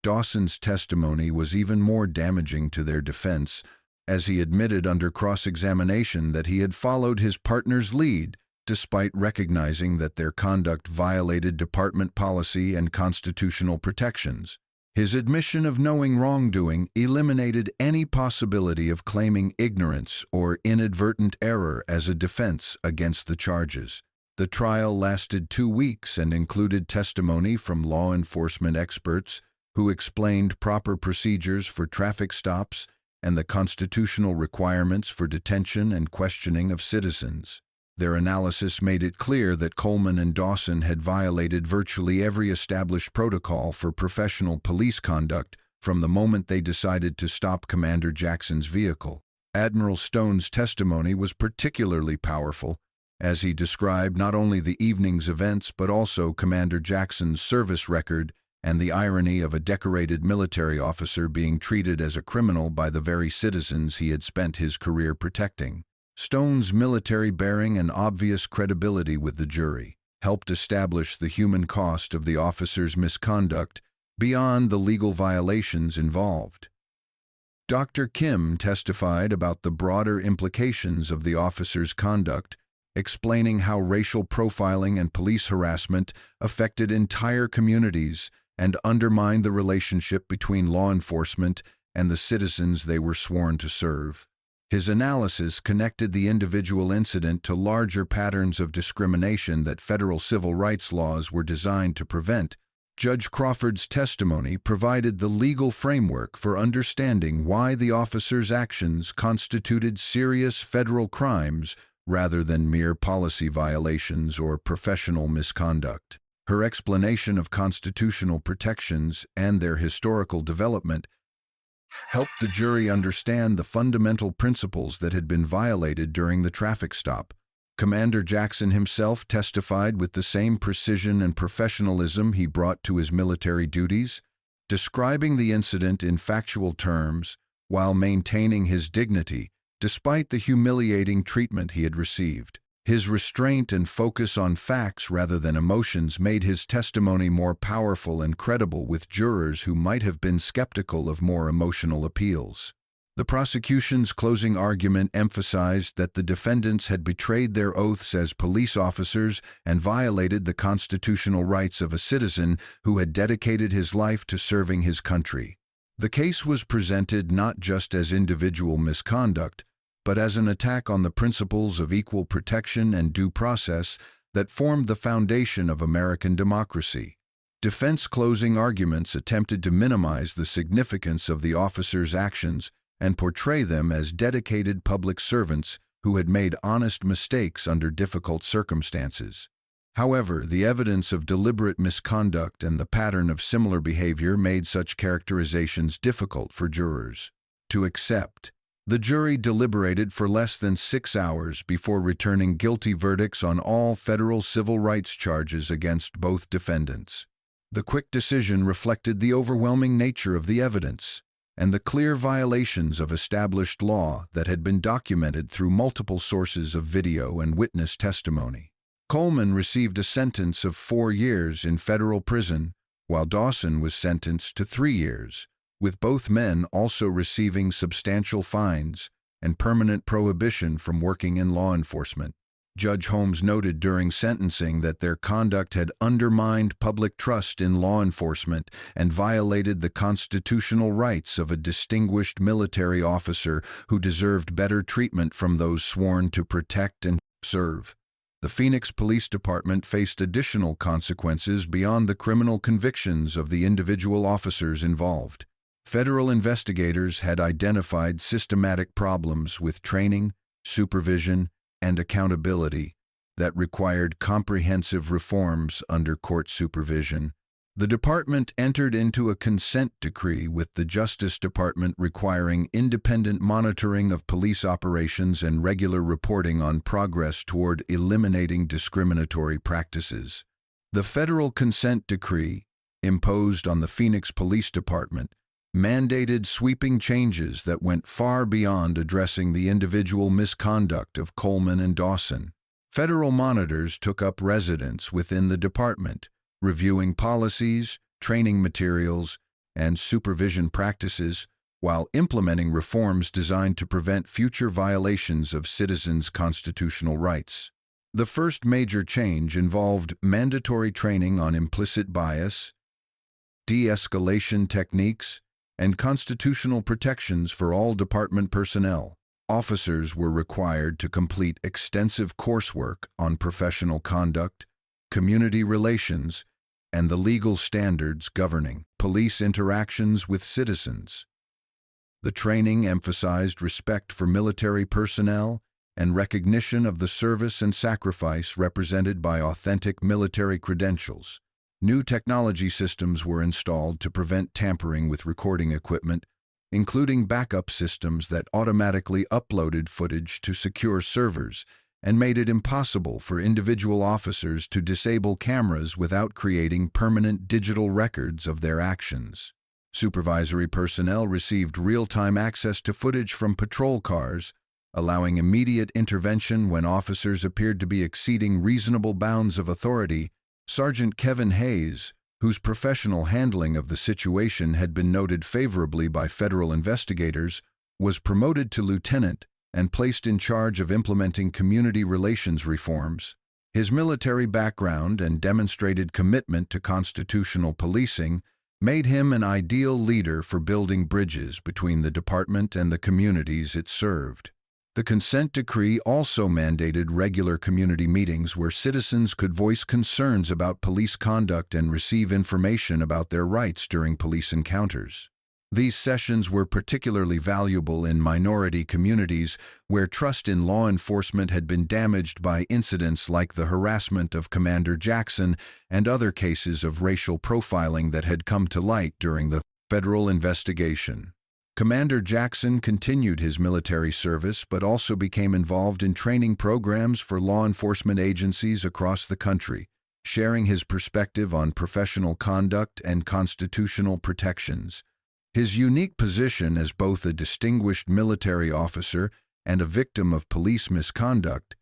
Dawson's testimony was even more damaging to their defense, as he admitted under cross-examination that he had followed his partner's lead, despite recognizing that their conduct violated department policy and constitutional protections. His admission of knowing wrongdoing eliminated any possibility of claiming ignorance or inadvertent error as a defense against the charges. The trial lasted 2 weeks and included testimony from law enforcement experts who explained proper procedures for traffic stops and the constitutional requirements for detention and questioning of citizens. Their analysis made it clear that Coleman and Dawson had violated virtually every established protocol for professional police conduct from the moment they decided to stop Commander Jackson's vehicle. Admiral Stone's testimony was particularly powerful, as he described not only the evening's events but also Commander Jackson's service record and the irony of a decorated military officer being treated as a criminal by the very citizens he had spent his career protecting. Stone's military bearing and obvious credibility with the jury helped establish the human cost of the officer's misconduct beyond the legal violations involved. Dr. Kim testified about the broader implications of the officer's conduct, explaining how racial profiling and police harassment affected entire communities and undermined the relationship between law enforcement and the citizens they were sworn to serve. His analysis connected the individual incident to larger patterns of discrimination that federal civil rights laws were designed to prevent. Judge Crawford's testimony provided the legal framework for understanding why the officer's actions constituted serious federal crimes rather than mere policy violations or professional misconduct. Her explanation of constitutional protections and their historical development helped the jury understand the fundamental principles that had been violated during the traffic stop. Commander Jackson himself testified with the same precision and professionalism he brought to his military duties, describing the incident in factual terms while maintaining his dignity despite the humiliating treatment he had received. His restraint and focus on facts rather than emotions made his testimony more powerful and credible with jurors who might have been skeptical of more emotional appeals. The prosecution's closing argument emphasized that the defendants had betrayed their oaths as police officers and violated the constitutional rights of a citizen who had dedicated his life to serving his country. The case was presented not just as individual misconduct, but as an attack on the principles of equal protection and due process that formed the foundation of American democracy. Defense closing arguments attempted to minimize the significance of the officers' actions and portray them as dedicated public servants who had made honest mistakes under difficult circumstances. However, the evidence of deliberate misconduct and the pattern of similar behavior made such characterizations difficult for jurors to accept. The jury deliberated for less than 6 hours before returning guilty verdicts on all federal civil rights charges against both defendants. The quick decision reflected the overwhelming nature of the evidence and the clear violations of established law that had been documented through multiple sources of video and witness testimony. Coleman received a sentence of 4 years in federal prison, while Dawson was sentenced to 3 years, with both men also receiving substantial fines and permanent prohibition from working in law enforcement. Judge Holmes noted during sentencing that their conduct had undermined public trust in law enforcement and violated the constitutional rights of a distinguished military officer who deserved better treatment from those sworn to protect and serve. The Phoenix Police Department faced additional consequences beyond the criminal convictions of the individual officers involved. Federal investigators had identified systematic problems with training, supervision, and accountability that required comprehensive reforms under court supervision. The department entered into a consent decree with the Justice Department requiring independent monitoring of police operations and regular reporting on progress toward eliminating discriminatory practices. The federal consent decree, imposed on the Phoenix Police Department, mandated sweeping changes that went far beyond addressing the individual misconduct of Coleman and Dawson. Federal monitors took up residence within the department, reviewing policies, training materials, and supervision practices, while implementing reforms designed to prevent future violations of citizens' constitutional rights. The first major change involved mandatory training on implicit bias, de-escalation techniques, and constitutional protections for all department personnel. Officers were required to complete extensive coursework on professional conduct, community relations, and the legal standards governing police interactions with citizens. The training emphasized respect for military personnel and recognition of the service and sacrifice represented by authentic military credentials. New technology systems were installed to prevent tampering with recording equipment, including backup systems that automatically uploaded footage to secure servers and made it impossible for individual officers to disable cameras without creating permanent digital records of their actions. Supervisory personnel received real-time access to footage from patrol cars, allowing immediate intervention when officers appeared to be exceeding reasonable bounds of authority. Sergeant Kevin Hayes, whose professional handling of the situation had been noted favorably by federal investigators, was promoted to lieutenant and placed in charge of implementing community relations reforms. His military background and demonstrated commitment to constitutional policing made him an ideal leader for building bridges between the department and the communities it served. The consent decree also mandated regular community meetings where citizens could voice concerns about police conduct and receive information about their rights during police encounters. These sessions were particularly valuable in minority communities where trust in law enforcement had been damaged by incidents like the harassment of Commander Jackson and other cases of racial profiling that had come to light during the federal investigation. Commander Jackson continued his military service but also became involved in training programs for law enforcement agencies across the country, sharing his perspective on professional conduct and constitutional protections. His unique position as both a distinguished military officer and a victim of police misconduct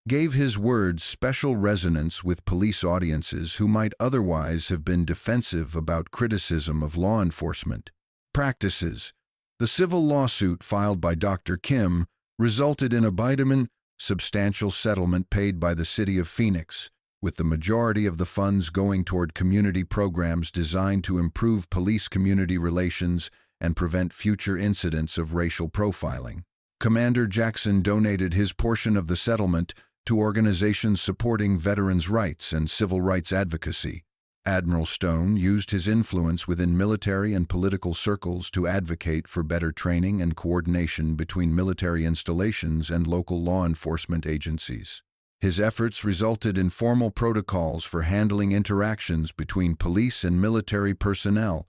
gave his words special resonance with police audiences who might otherwise have been defensive about criticism of law enforcement practices. The civil lawsuit filed by Dr. Kim resulted in a binding, substantial settlement paid by the city of Phoenix, with the majority of the funds going toward community programs designed to improve police community relations and prevent future incidents of racial profiling. Commander Jackson donated his portion of the settlement to organizations supporting veterans' rights and civil rights advocacy. Admiral Stone used his influence within military and political circles to advocate for better training and coordination between military installations and local law enforcement agencies. His efforts resulted in formal protocols for handling interactions between police and military personnel,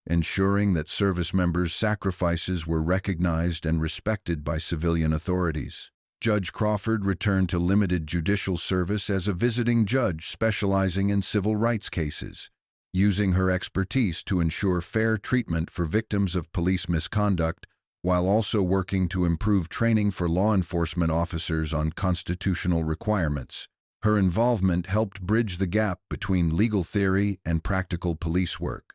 ensuring that service members' sacrifices were recognized and respected by civilian authorities. Judge Crawford returned to limited judicial service as a visiting judge specializing in civil rights cases, using her expertise to ensure fair treatment for victims of police misconduct, while also working to improve training for law enforcement officers on constitutional requirements. Her involvement helped bridge the gap between legal theory and practical police work.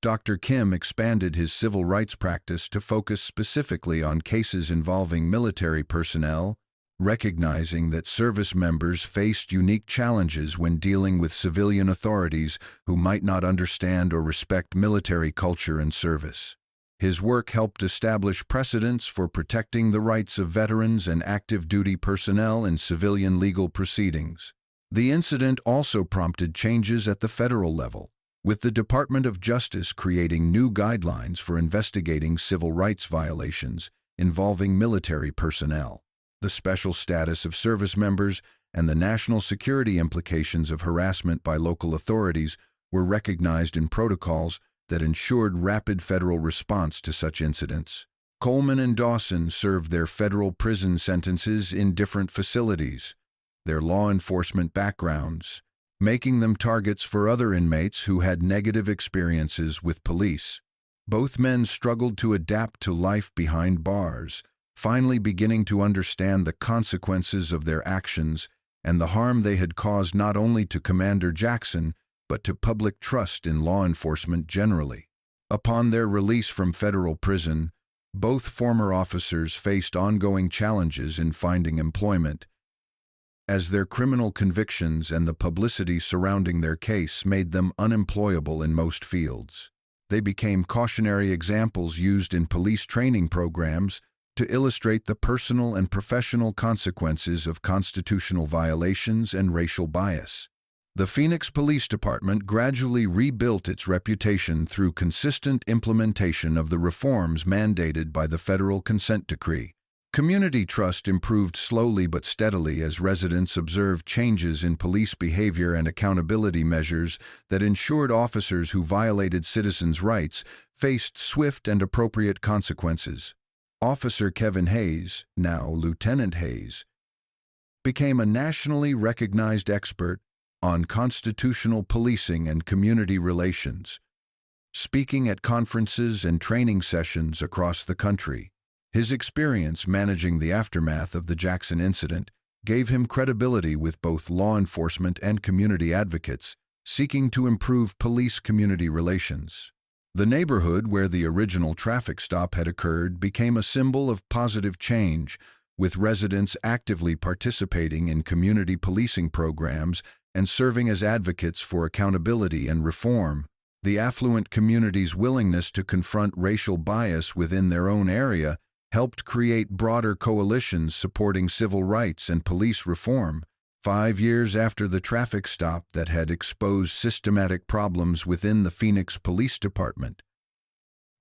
Dr. Kim expanded his civil rights practice to focus specifically on cases involving military personnel, recognizing that service members faced unique challenges when dealing with civilian authorities who might not understand or respect military culture and service. His work helped establish precedents for protecting the rights of veterans and active duty personnel in civilian legal proceedings. The incident also prompted changes at the federal level, with the Department of Justice creating new guidelines for investigating civil rights violations involving military personnel. The special status of service members and the national security implications of harassment by local authorities were recognized in protocols that ensured rapid federal response to such incidents. Coleman and Dawson served their federal prison sentences in different facilities, their law enforcement backgrounds, making them targets for other inmates who had negative experiences with police. Both men struggled to adapt to life behind bars, finally beginning to understand the consequences of their actions and the harm they had caused not only to Commander Jackson, but to public trust in law enforcement generally. Upon their release from federal prison, both former officers faced ongoing challenges in finding employment, as their criminal convictions and the publicity surrounding their case made them unemployable in most fields. They became cautionary examples used in police training programs to illustrate the personal and professional consequences of constitutional violations and racial bias. The Phoenix Police Department gradually rebuilt its reputation through consistent implementation of the reforms mandated by the federal consent decree. Community trust improved slowly but steadily as residents observed changes in police behavior and accountability measures that ensured officers who violated citizens' rights faced swift and appropriate consequences. Officer Kevin Hayes, now Lieutenant Hayes, became a nationally recognized expert on constitutional policing and community relations, speaking at conferences and training sessions across the country. His experience managing the aftermath of the Jackson incident gave him credibility with both law enforcement and community advocates seeking to improve police-community relations. The neighborhood where the original traffic stop had occurred became a symbol of positive change, with residents actively participating in community policing programs and serving as advocates for accountability and reform. The affluent community's willingness to confront racial bias within their own area helped create broader coalitions supporting civil rights and police reform. 5 years after the traffic stop that had exposed systematic problems within the Phoenix Police Department,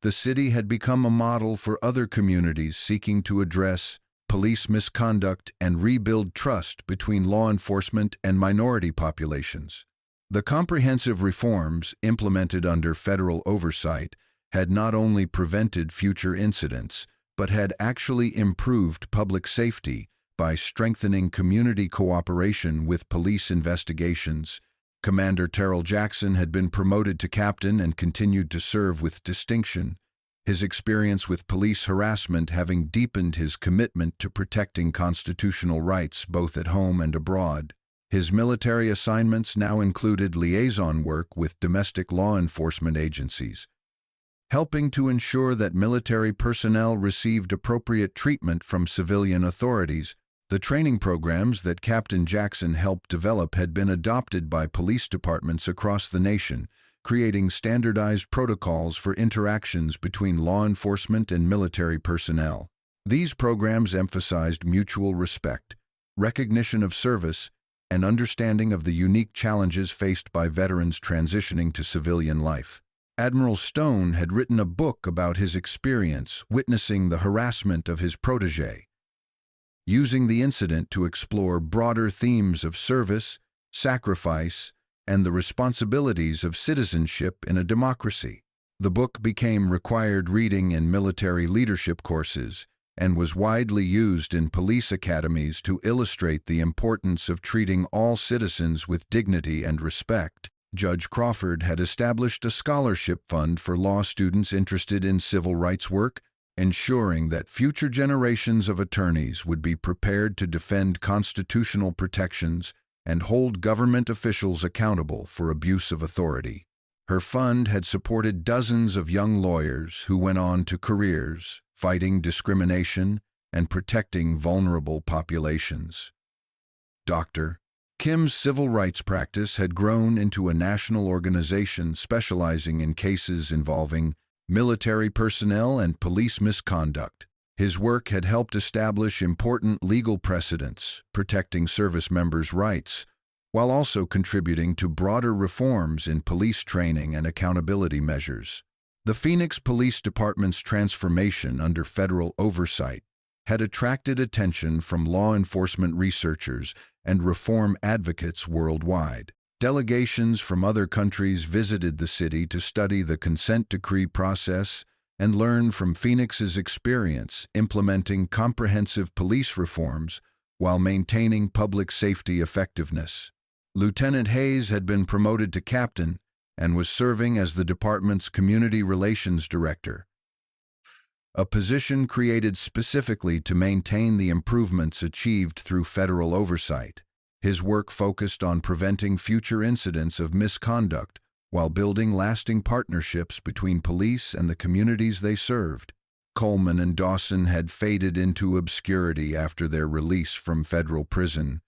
the city had become a model for other communities seeking to address police misconduct and rebuild trust between law enforcement and minority populations. The comprehensive reforms implemented under federal oversight had not only prevented future incidents, but had actually improved public safety by strengthening community cooperation with police investigations. Commander Terrell Jackson had been promoted to captain and continued to serve with distinction, his experience with police harassment having deepened his commitment to protecting constitutional rights both at home and abroad. His military assignments now included liaison work with domestic law enforcement agencies, helping to ensure that military personnel received appropriate treatment from civilian authorities. The training programs that Captain Jackson helped develop had been adopted by police departments across the nation, creating standardized protocols for interactions between law enforcement and military personnel. These programs emphasized mutual respect, recognition of service, and understanding of the unique challenges faced by veterans transitioning to civilian life. Admiral Stone had written a book about his experience witnessing the harassment of his protege, using the incident to explore broader themes of service, sacrifice, and the responsibilities of citizenship in a democracy. The book became required reading in military leadership courses and was widely used in police academies to illustrate the importance of treating all citizens with dignity and respect. Judge Crawford had established a scholarship fund for law students interested in civil rights work, ensuring that future generations of attorneys would be prepared to defend constitutional protections and hold government officials accountable for abuse of authority. Her fund had supported dozens of young lawyers who went on to careers fighting discrimination and protecting vulnerable populations. Dr. Kim's civil rights practice had grown into a national organization specializing in cases involving military personnel and police misconduct. His work had helped establish important legal precedents, protecting service members' rights, while also contributing to broader reforms in police training and accountability measures. The Phoenix Police Department's transformation under federal oversight had attracted attention from law enforcement researchers and reform advocates worldwide. Delegations from other countries visited the city to study the consent decree process and learn from Phoenix's experience implementing comprehensive police reforms while maintaining public safety effectiveness. Lieutenant Hayes had been promoted to captain and was serving as the department's Community Relations Director, a position created specifically to maintain the improvements achieved through federal oversight. His work focused on preventing future incidents of misconduct while building lasting partnerships between police and the communities they served. Coleman and Dawson had faded into obscurity after their release from federal prison,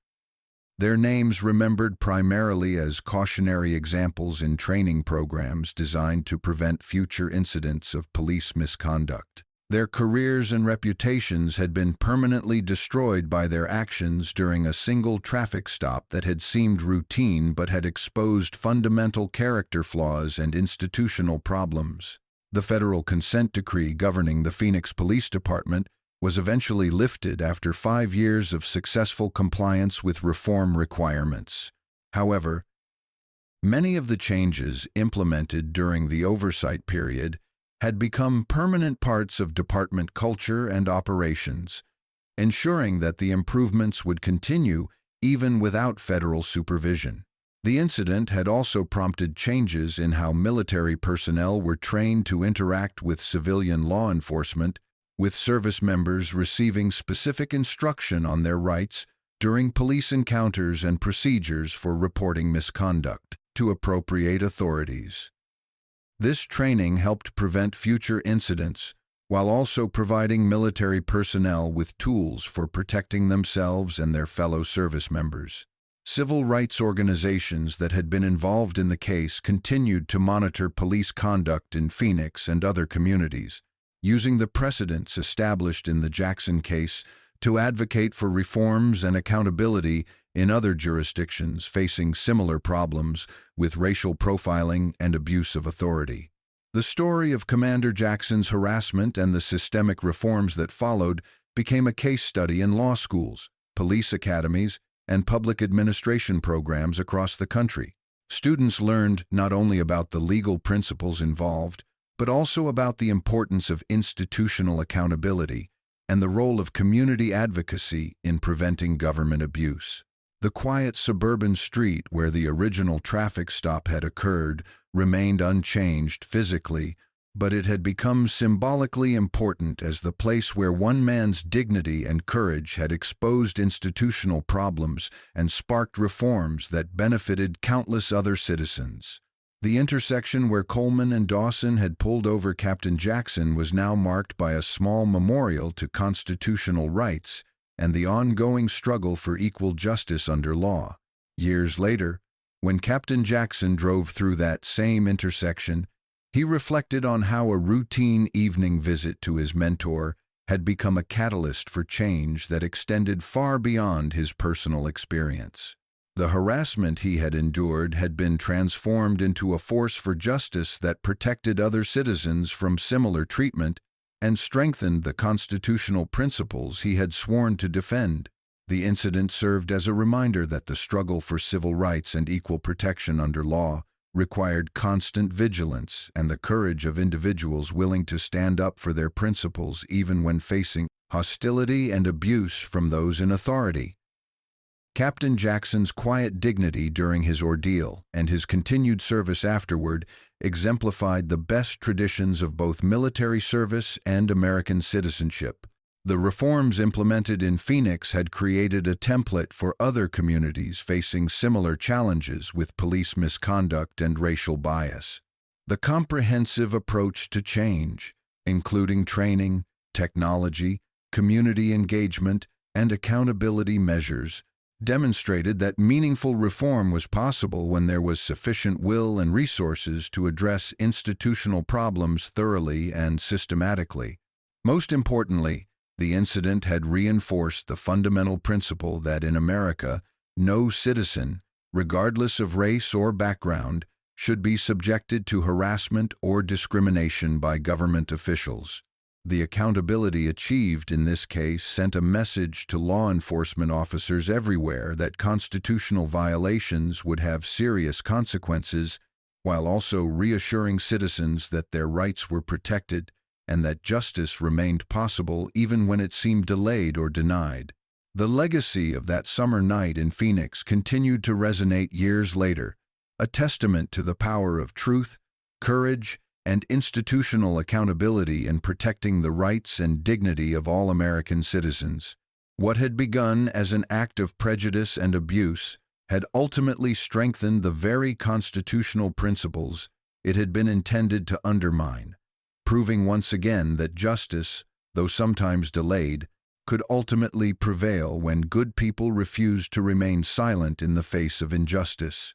their names remembered primarily as cautionary examples in training programs designed to prevent future incidents of police misconduct. Their careers and reputations had been permanently destroyed by their actions during a single traffic stop that had seemed routine but had exposed fundamental character flaws and institutional problems. The federal consent decree governing the Phoenix Police Department was eventually lifted after 5 years of successful compliance with reform requirements. However, many of the changes implemented during the oversight period had become permanent parts of department culture and operations, ensuring that the improvements would continue even without federal supervision. The incident had also prompted changes in how military personnel were trained to interact with civilian law enforcement, with service members receiving specific instruction on their rights during police encounters and procedures for reporting misconduct to appropriate authorities. This training helped prevent future incidents while also providing military personnel with tools for protecting themselves and their fellow service members. Civil rights organizations that had been involved in the case continued to monitor police conduct in Phoenix and other communities, using the precedents established in the Jackson case to advocate for reforms and accountability in other jurisdictions facing similar problems with racial profiling and abuse of authority. The story of Commander Jackson's harassment and the systemic reforms that followed became a case study in law schools, police academies, and public administration programs across the country. Students learned not only about the legal principles involved, but also about the importance of institutional accountability and the role of community advocacy in preventing government abuse. The quiet suburban street where the original traffic stop had occurred remained unchanged physically, but it had become symbolically important as the place where one man's dignity and courage had exposed institutional problems and sparked reforms that benefited countless other citizens. The intersection where Coleman and Dawson had pulled over Captain Jackson was now marked by a small memorial to constitutional rights and the ongoing struggle for equal justice under law. Years later, when Captain Jackson drove through that same intersection, he reflected on how a routine evening visit to his mentor had become a catalyst for change that extended far beyond his personal experience. The harassment he had endured had been transformed into a force for justice that protected other citizens from similar treatment and strengthened the constitutional principles he had sworn to defend. The incident served as a reminder that the struggle for civil rights and equal protection under law required constant vigilance and the courage of individuals willing to stand up for their principles even when facing hostility and abuse from those in authority. Captain Jackson's quiet dignity during his ordeal and his continued service afterward exemplified the best traditions of both military service and American citizenship. The reforms implemented in Phoenix had created a template for other communities facing similar challenges with police misconduct and racial bias. The comprehensive approach to change, including training, technology, community engagement, and accountability measures, demonstrated that meaningful reform was possible when there was sufficient will and resources to address institutional problems thoroughly and systematically. Most importantly, the incident had reinforced the fundamental principle that in America, no citizen, regardless of race or background, should be subjected to harassment or discrimination by government officials. The accountability achieved in this case sent a message to law enforcement officers everywhere that constitutional violations would have serious consequences, while also reassuring citizens that their rights were protected and that justice remained possible even when it seemed delayed or denied. The legacy of that summer night in Phoenix continued to resonate years later, a testament to the power of truth, courage, and institutional accountability in protecting the rights and dignity of all American citizens. What had begun as an act of prejudice and abuse had ultimately strengthened the very constitutional principles it had been intended to undermine, proving once again that justice, though sometimes delayed, could ultimately prevail when good people refused to remain silent in the face of injustice.